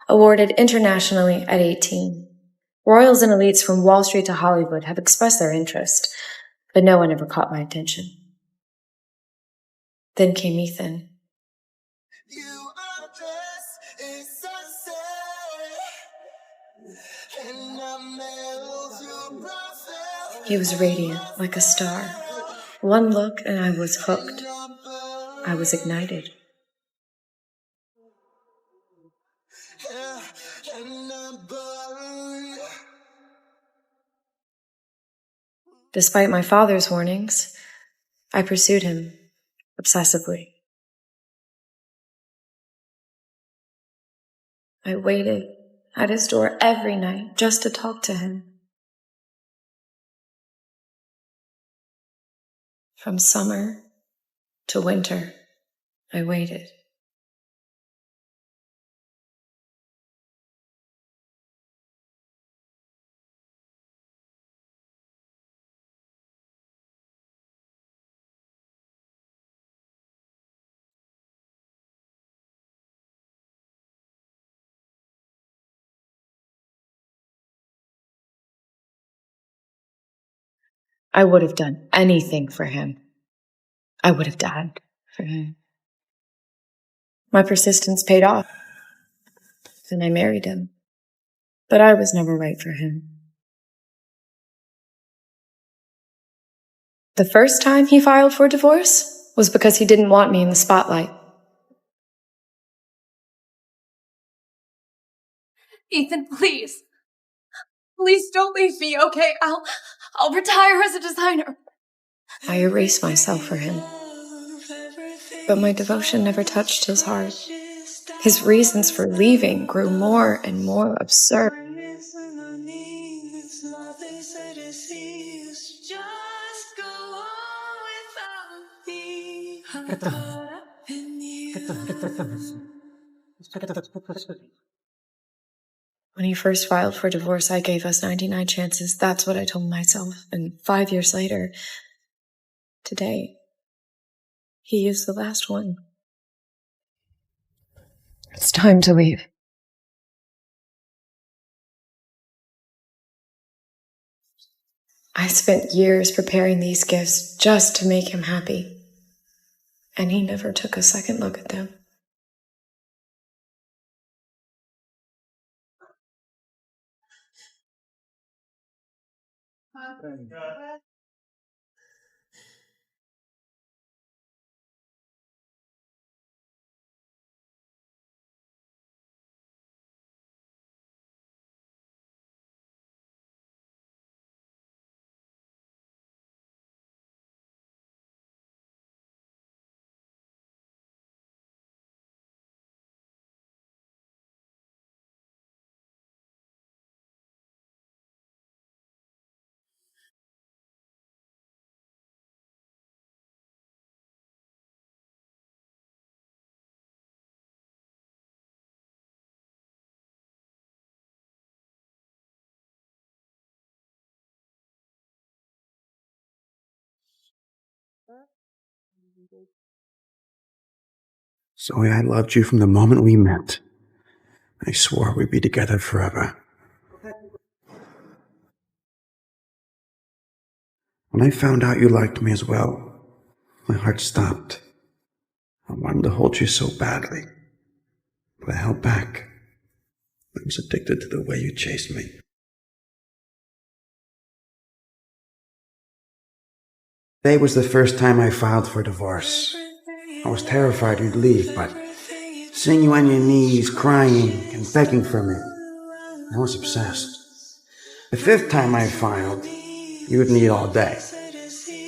Awarded internationally at 18. Royals and elites from Wall Street to Hollywood have expressed their interest, but no one ever caught my attention. Then came Ethan. He was radiant, like a star. One look and I was hooked. I was ignited. Despite my father's warnings, I pursued him obsessively. I waited at his door every night just to talk to him. From summer to winter, I waited. I would have done anything for him. I would have died for him. My persistence paid off, and I married him. But I was never right for him. The first time he filed for divorce was because he didn't want me in the spotlight. Ethan, please. Please don't leave me, okay? I'll retire as a designer. I erased myself for him. But my devotion never touched his heart. His reasons for leaving grew more and more absurd. When he first filed for divorce, I gave us 99 chances. That's what I told myself. And 5 years later, today, he used the last one. It's time to leave. I spent years preparing these gifts just to make him happy. And he never took a second look at them. Zoe, I loved you from the moment we met. I swore we'd be together forever. When I found out you liked me as well, my heart stopped. I wanted to hold you so badly, but I held back. I was addicted to the way you chased me. Today was the first time I filed for divorce. I was terrified you'd leave, but seeing you on your knees, crying and begging for me, I was obsessed. The 5th time I filed, you would need all day.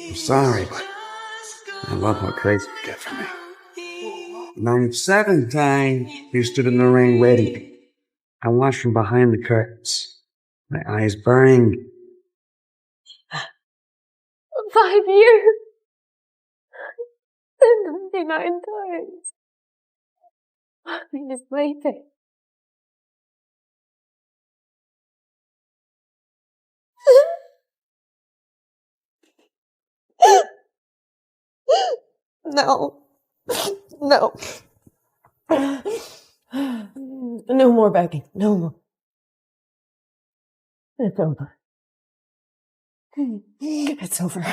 I'm sorry, but I love how crazy you get for me. And on the 7th time, you stood in the rain waiting. I watched from behind the curtains, my eyes burning. 5 years. 99 times. I just waiting. No. No. No more begging. No more. It's over. It's over.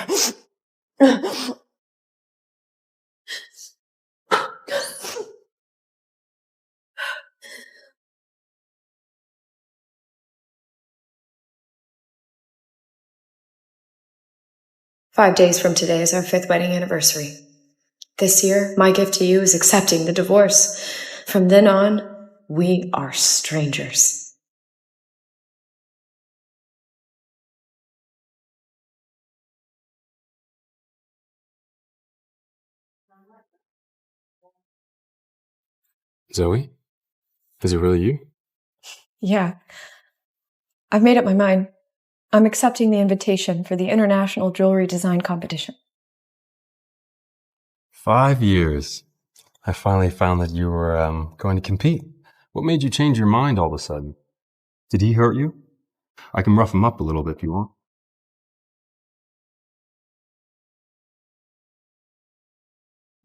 5 days from today is our 5th wedding anniversary. This year, my gift to you is accepting the divorce. From then on, we are strangers. Zoe? Is it really you? Yeah. I've made up my mind. I'm accepting the invitation for the International Jewelry Design Competition. 5 years. I finally found that you were going to compete. What made you change your mind all of a sudden? Did he hurt you? I can rough him up a little bit if you want.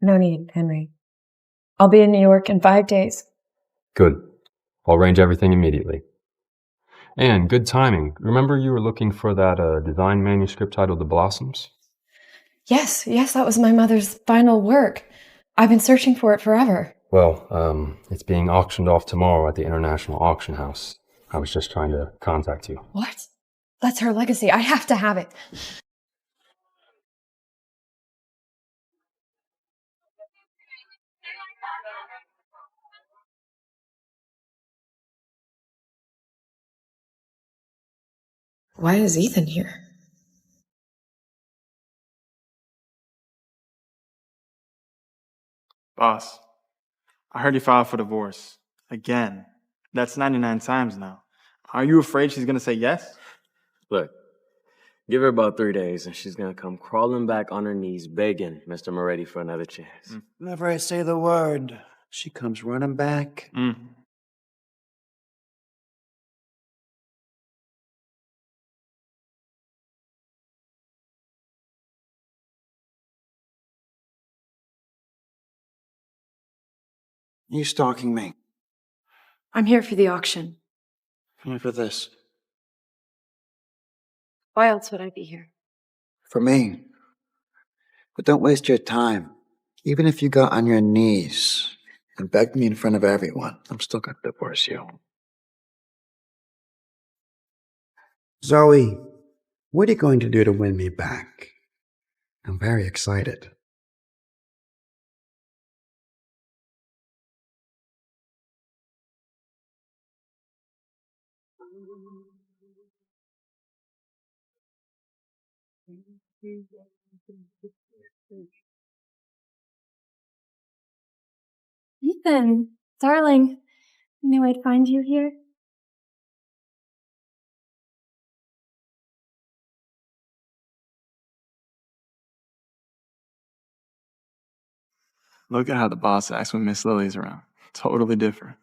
No need, Henry. I'll be in New York in 5 days. Good. I'll arrange everything immediately. And good timing. Remember you were looking for that design manuscript titled The Blossoms? Yes, that was my mother's final work. I've been searching for it forever. Well, it's being auctioned off tomorrow at the International Auction House. I was just trying to contact you. What? That's her legacy. I have to have it. Why is Ethan here? Boss, I heard you filed for divorce. Again. That's 99 times now. Are you afraid she's gonna say yes? Look, give her about 3 days and she's gonna come crawling back on her knees begging Mr. Moretti for another chance. Whenever I say the word, she comes running back. You stalking me? I'm here for the auction. Only for this. Why else would I be here? For me. But don't waste your time. Even if you got on your knees and begged me in front of everyone, I'm still gonna divorce you. Zoe, what are you going to do to win me back? I'm very excited. Ethan, darling, I knew I'd find you here. Look at how the boss acts when Miss Lily's around. Totally different.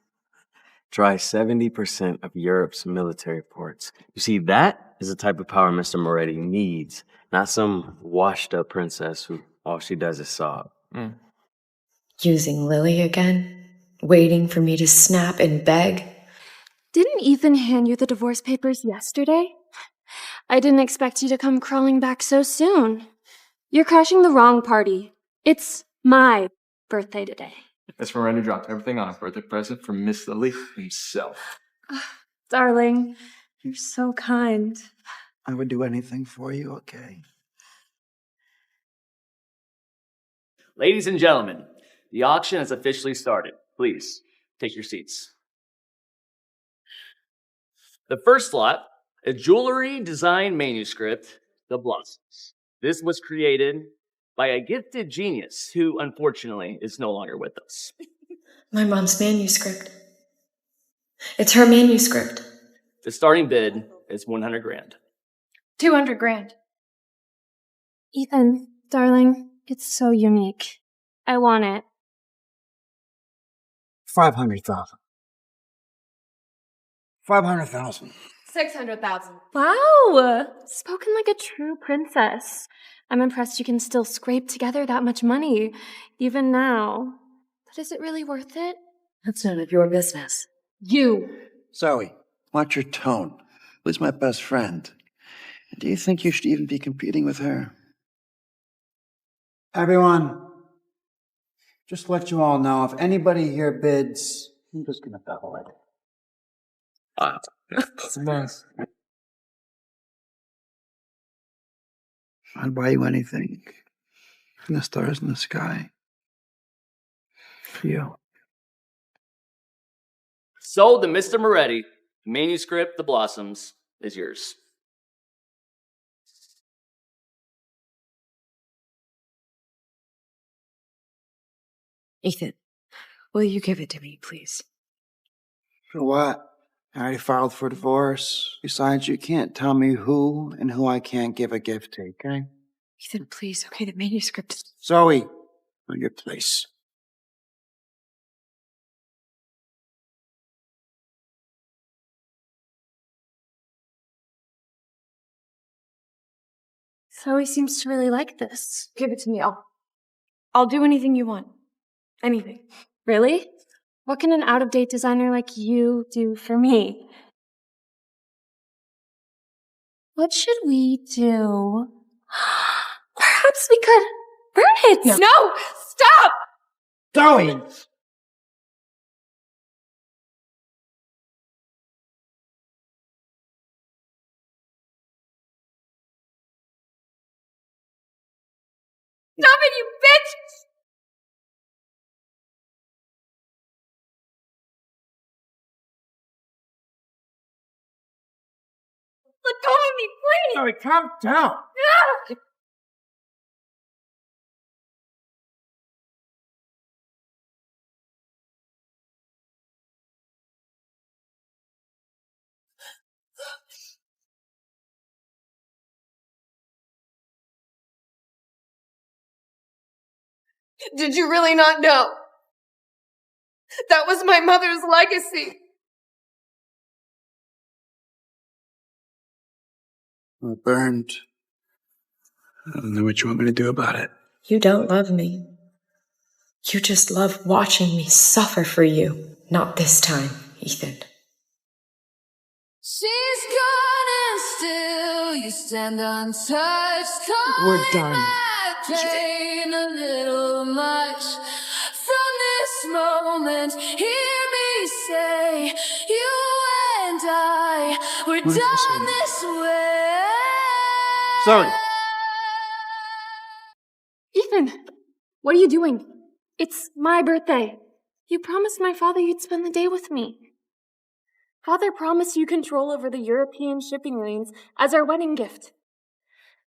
Try 70% of Europe's military ports. You see, that is the type of power Mr. Moretti needs, not some washed-up princess who all she does is sob. Using Lily again? Waiting for me to snap and beg? Didn't Ethan hand you the divorce papers yesterday? I didn't expect you to come crawling back so soon. You're crashing the wrong party. It's my birthday today. Miss Miranda dropped everything on a birthday present from Miss Lily himself. Darling, you're so kind. I would do anything for you, okay? Ladies and gentlemen, the auction has officially started. Please, take your seats. The first lot, a jewelry design manuscript, The Blossoms. This was created by a gifted genius who, unfortunately, is no longer with us. My mom's manuscript. It's her manuscript. The starting bid is 100 grand. 200 grand. Ethan, darling, it's so unique. I want it. 500,000. 500,000. 600,000. Wow! Spoken like a true princess. I'm impressed you can still scrape together that much money, even now. But is it really worth it? That's none of your business. You! Zoe, watch your tone. Liz my best friend. And do you think you should even be competing with her? Everyone, just let you all know, if anybody here bids, I'm just gonna double it. That's nice. I'd buy you anything. From the stars in the sky. For you. So, the Mr. Moretti manuscript, The Blossoms, is yours. Ethan, will you give it to me, please? For what? I already filed for divorce. Besides, you can't tell me who and who I can't give a gift to, okay? Ethan, please. Okay, the manuscript is... Zoe, on your place. Zoe seems to really like this. Give it to me. I'll do anything you want. Anything. Really? What can an out-of-date designer like you do for me? What should we do? Perhaps we could burn it. No! Stop! Zoe! Stop it, you bitch! Let go of me, please! Zoe, calm down. Ah! Did you really not know? That was my mother's legacy. Well, burned. I don't know what you want me to do about it. You don't love me. You just love watching me suffer for you. Not this time, Ethan. She's gone and still you stand untouched. We're done. Pain a little much. From this moment, hear me say, you and I were done this way. Zoe! Ethan, what are you doing? It's my birthday. You promised my father you'd spend the day with me. Father promised you control over the European shipping lanes as our wedding gift.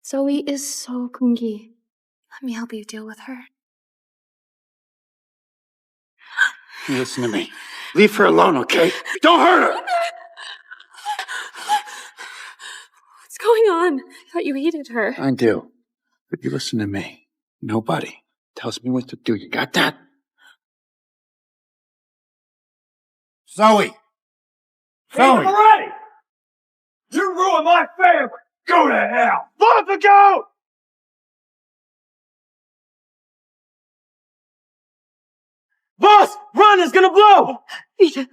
Zoe is so clingy. Let me help you deal with her. Listen to me. Leave her alone, okay? Don't hurt her! What's going on? I thought you hated her. I do. But you listen to me. Nobody tells me what to do. You got that? Zoe! Zoe! Moretti! You ruined my family! Go to hell! Months ago! Boss! Run! It's gonna blow! Ethan.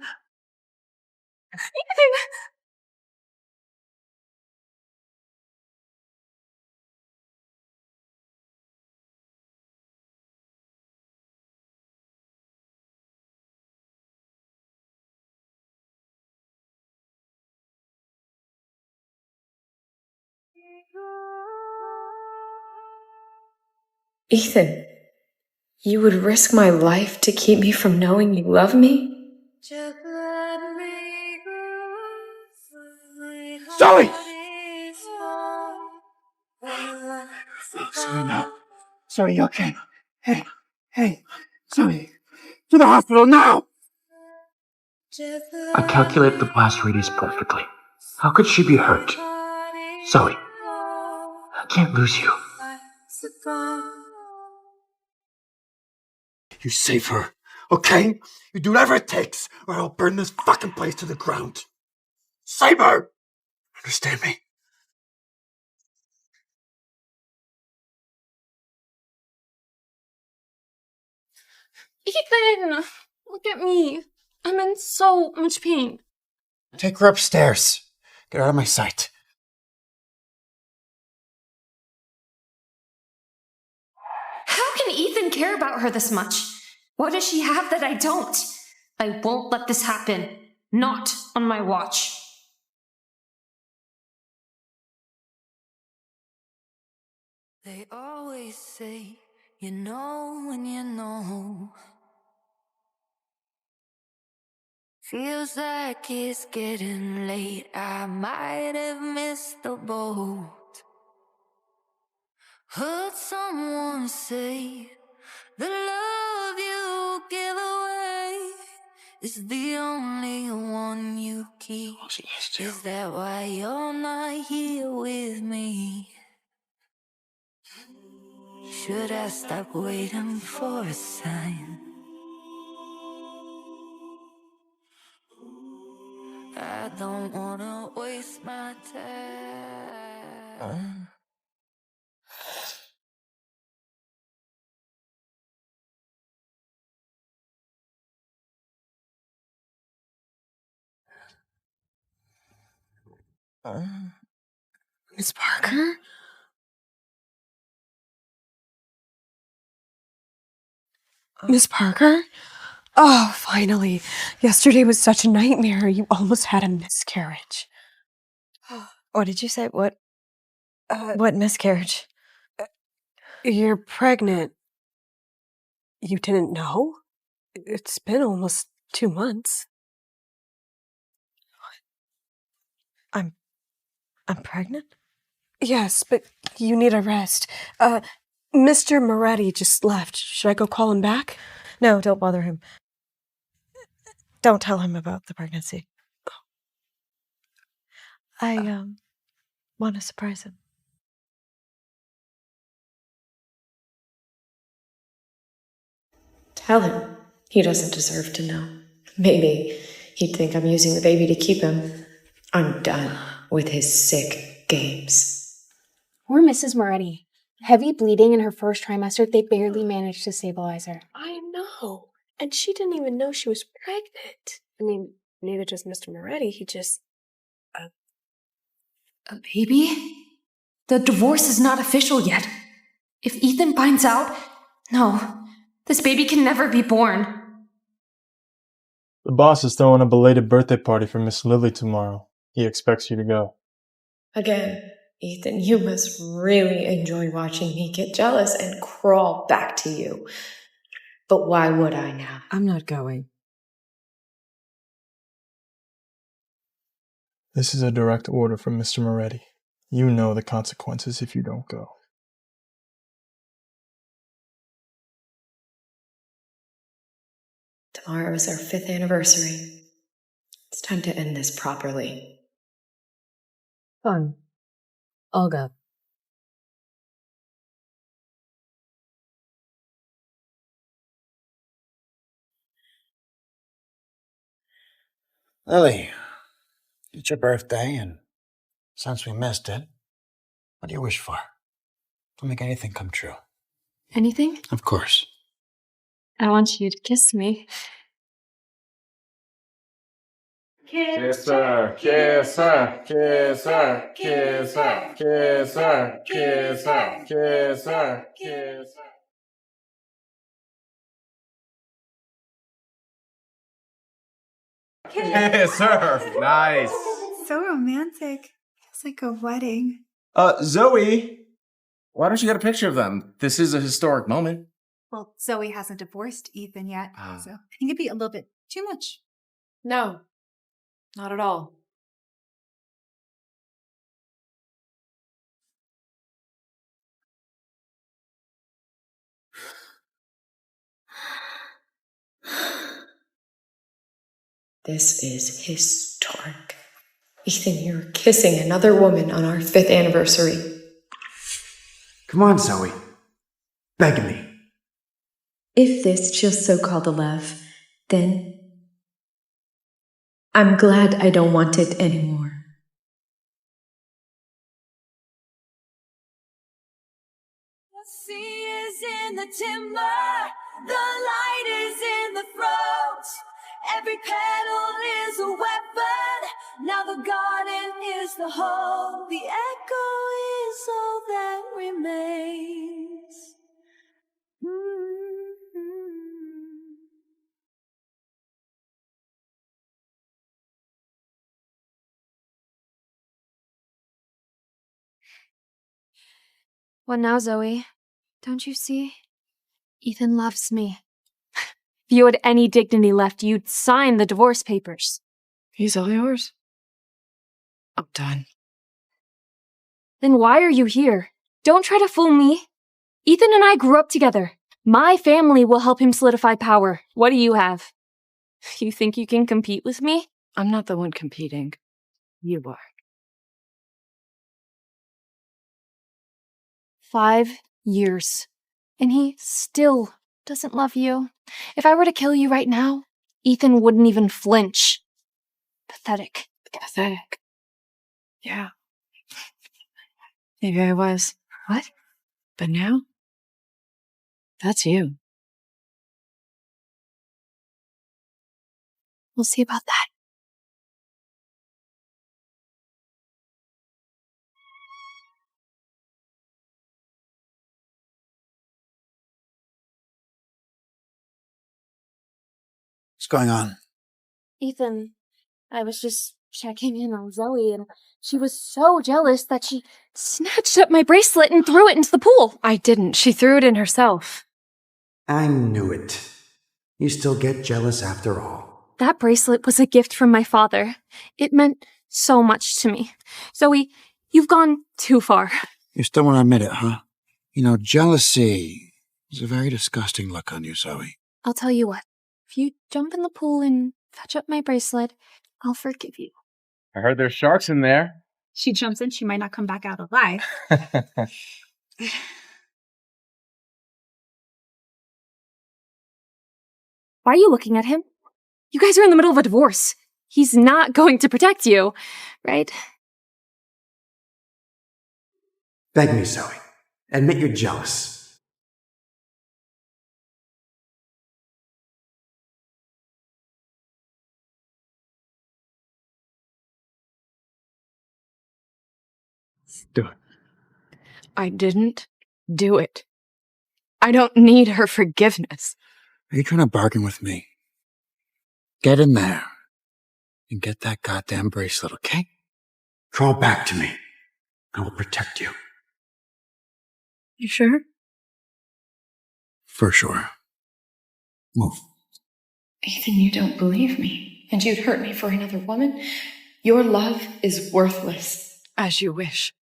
Ethan, you would risk my life to keep me from knowing you love me? Zoe! Zoe, no. Zoe, you okay? Hey, Zoe. To the hospital now! I calculated the blast radius perfectly. How could she be hurt? Zoe, I can't lose you. You save her, okay? You do whatever it takes, or I'll burn this fucking place to the ground. Save her! Understand me? Ethan! Look at me. I'm in so much pain. Take her upstairs. Get her out of my sight. How can Ethan care about her this much? What does she have that I don't? I won't let this happen. Not on my watch. They always say, you know when you know. Feels like it's getting late. I might have missed the boat. Heard someone say, the love you give away is the only one you keep. Is that why you're not here with me? Should I stop waiting for a sign? I don't wanna waste my time. Miss Parker? Miss Parker? Oh, finally. Yesterday was such a nightmare. You almost had a miscarriage. What did you say? What miscarriage? You're pregnant. You didn't know? It's been almost 2 months. I'm pregnant? Yes, but you need a rest. Mr. Moretti just left. Should I go call him back? No, don't bother him. Don't tell him about the pregnancy. I want to surprise him. Tell him. He doesn't deserve to know. Maybe he'd think I'm using the baby to keep him. I'm done with his sick games. Poor Mrs. Moretti. Heavy bleeding in her first trimester, they barely managed to stabilize her. I know. And she didn't even know she was pregnant. I mean, neither does Mr. Moretti. He just... A baby? The divorce is not official yet. If Ethan finds out, no, this baby can never be born. The boss is throwing a belated birthday party for Miss Lily tomorrow. He expects you to go. Again, Ethan, you must really enjoy watching me get jealous and crawl back to you. But why would I now? I'm not going. This is a direct order from Mr. Moretti. You know the consequences if you don't go. Tomorrow is our 5th anniversary. It's time to end this properly. Fine. I'll go. Lily, it's your birthday, and since we missed it, what do you wish for? To make anything come true. Anything? Of course. I want you to kiss me. Kiss her, kiss her, kiss her, kiss her, kiss her, kiss her, kiss her, kiss her. Kiss her. Nice. So romantic. It's like a wedding. Zoe, why don't you get a picture of them? This is a historic moment. Well, Zoe hasn't divorced Ethan yet, so I think it'd be a little bit too much. No, not at all. This is historic. Ethan, you're kissing another woman on our 5th anniversary. Come on, Zoe. Beg me. If this just so-called a love, then I'm glad I don't want it anymore. The sea is in the timber, the light is in the throat. Every petal is a weapon, now the garden is the home. The echo is all that remains. What now, Zoe? Don't you see? Ethan loves me. If you had any dignity left, you'd sign the divorce papers. He's all yours. I'm done. Then why are you here? Don't try to fool me. Ethan and I grew up together. My family will help him solidify power. What do you have? You think you can compete with me? I'm not the one competing. You are. 5 years. And he still doesn't love you. If I were to kill you right now, Ethan wouldn't even flinch. Pathetic. Pathetic. Yeah. Maybe I was. What? But now? That's you. We'll see about that. What's going on? Ethan, I was just checking in on Zoe, and she was so jealous that she snatched up my bracelet and threw it into the pool. I didn't. She threw it in herself. I knew it. You still get jealous after all. That bracelet was a gift from my father. It meant so much to me. Zoe, you've gone too far. You still want to admit it, huh? You know, jealousy is a very disgusting look on you, Zoe. I'll tell you what. If you jump in the pool and fetch up my bracelet, I'll forgive you. I heard there's sharks in there. She jumps in, she might not come back out alive. Why are you looking at him? You guys are in the middle of a divorce. He's not going to protect you, right? Beg me, Zoe. Admit you're jealous. Do it. I didn't do it. I don't need her forgiveness. Are you trying to bargain with me? Get in there and get that goddamn bracelet, okay? Crawl back to me. I will protect you. You sure? For sure. Move. Ethan, you don't believe me, and you'd hurt me for another woman? Your love is worthless. As you wish.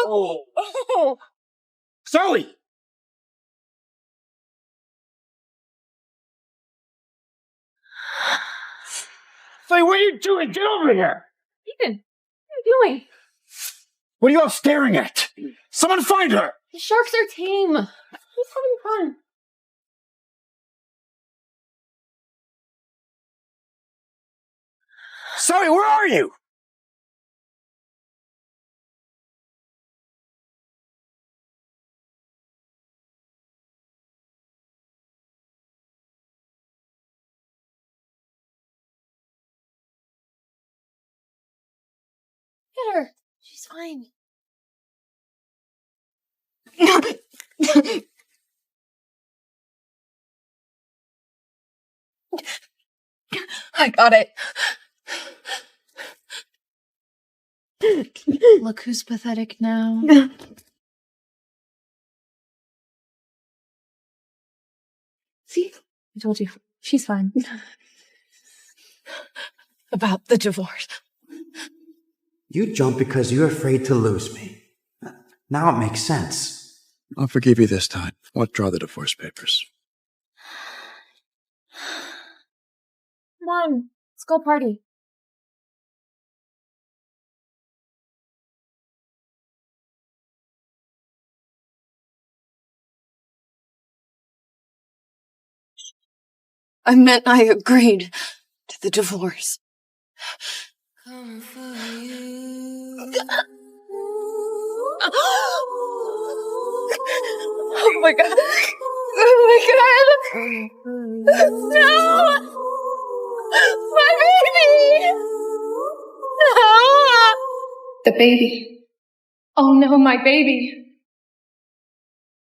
Oh! Zoe! Zoe, what are you doing? Get over here! Ethan, what are you doing? What are you all staring at? Someone find her! The sharks are tame. He's having fun. Zoe, where are you? Get her. She's fine. I got it. Look who's pathetic now. See? I told you. She's fine. About the divorce. You jumped because you're afraid to lose me. Now it makes sense. I'll forgive you this time. Withdraw the divorce papers. Come on. Let's go party. I meant I agreed to the divorce. Oh my god. Oh my god. No! My baby! No! The baby. Oh no, my baby.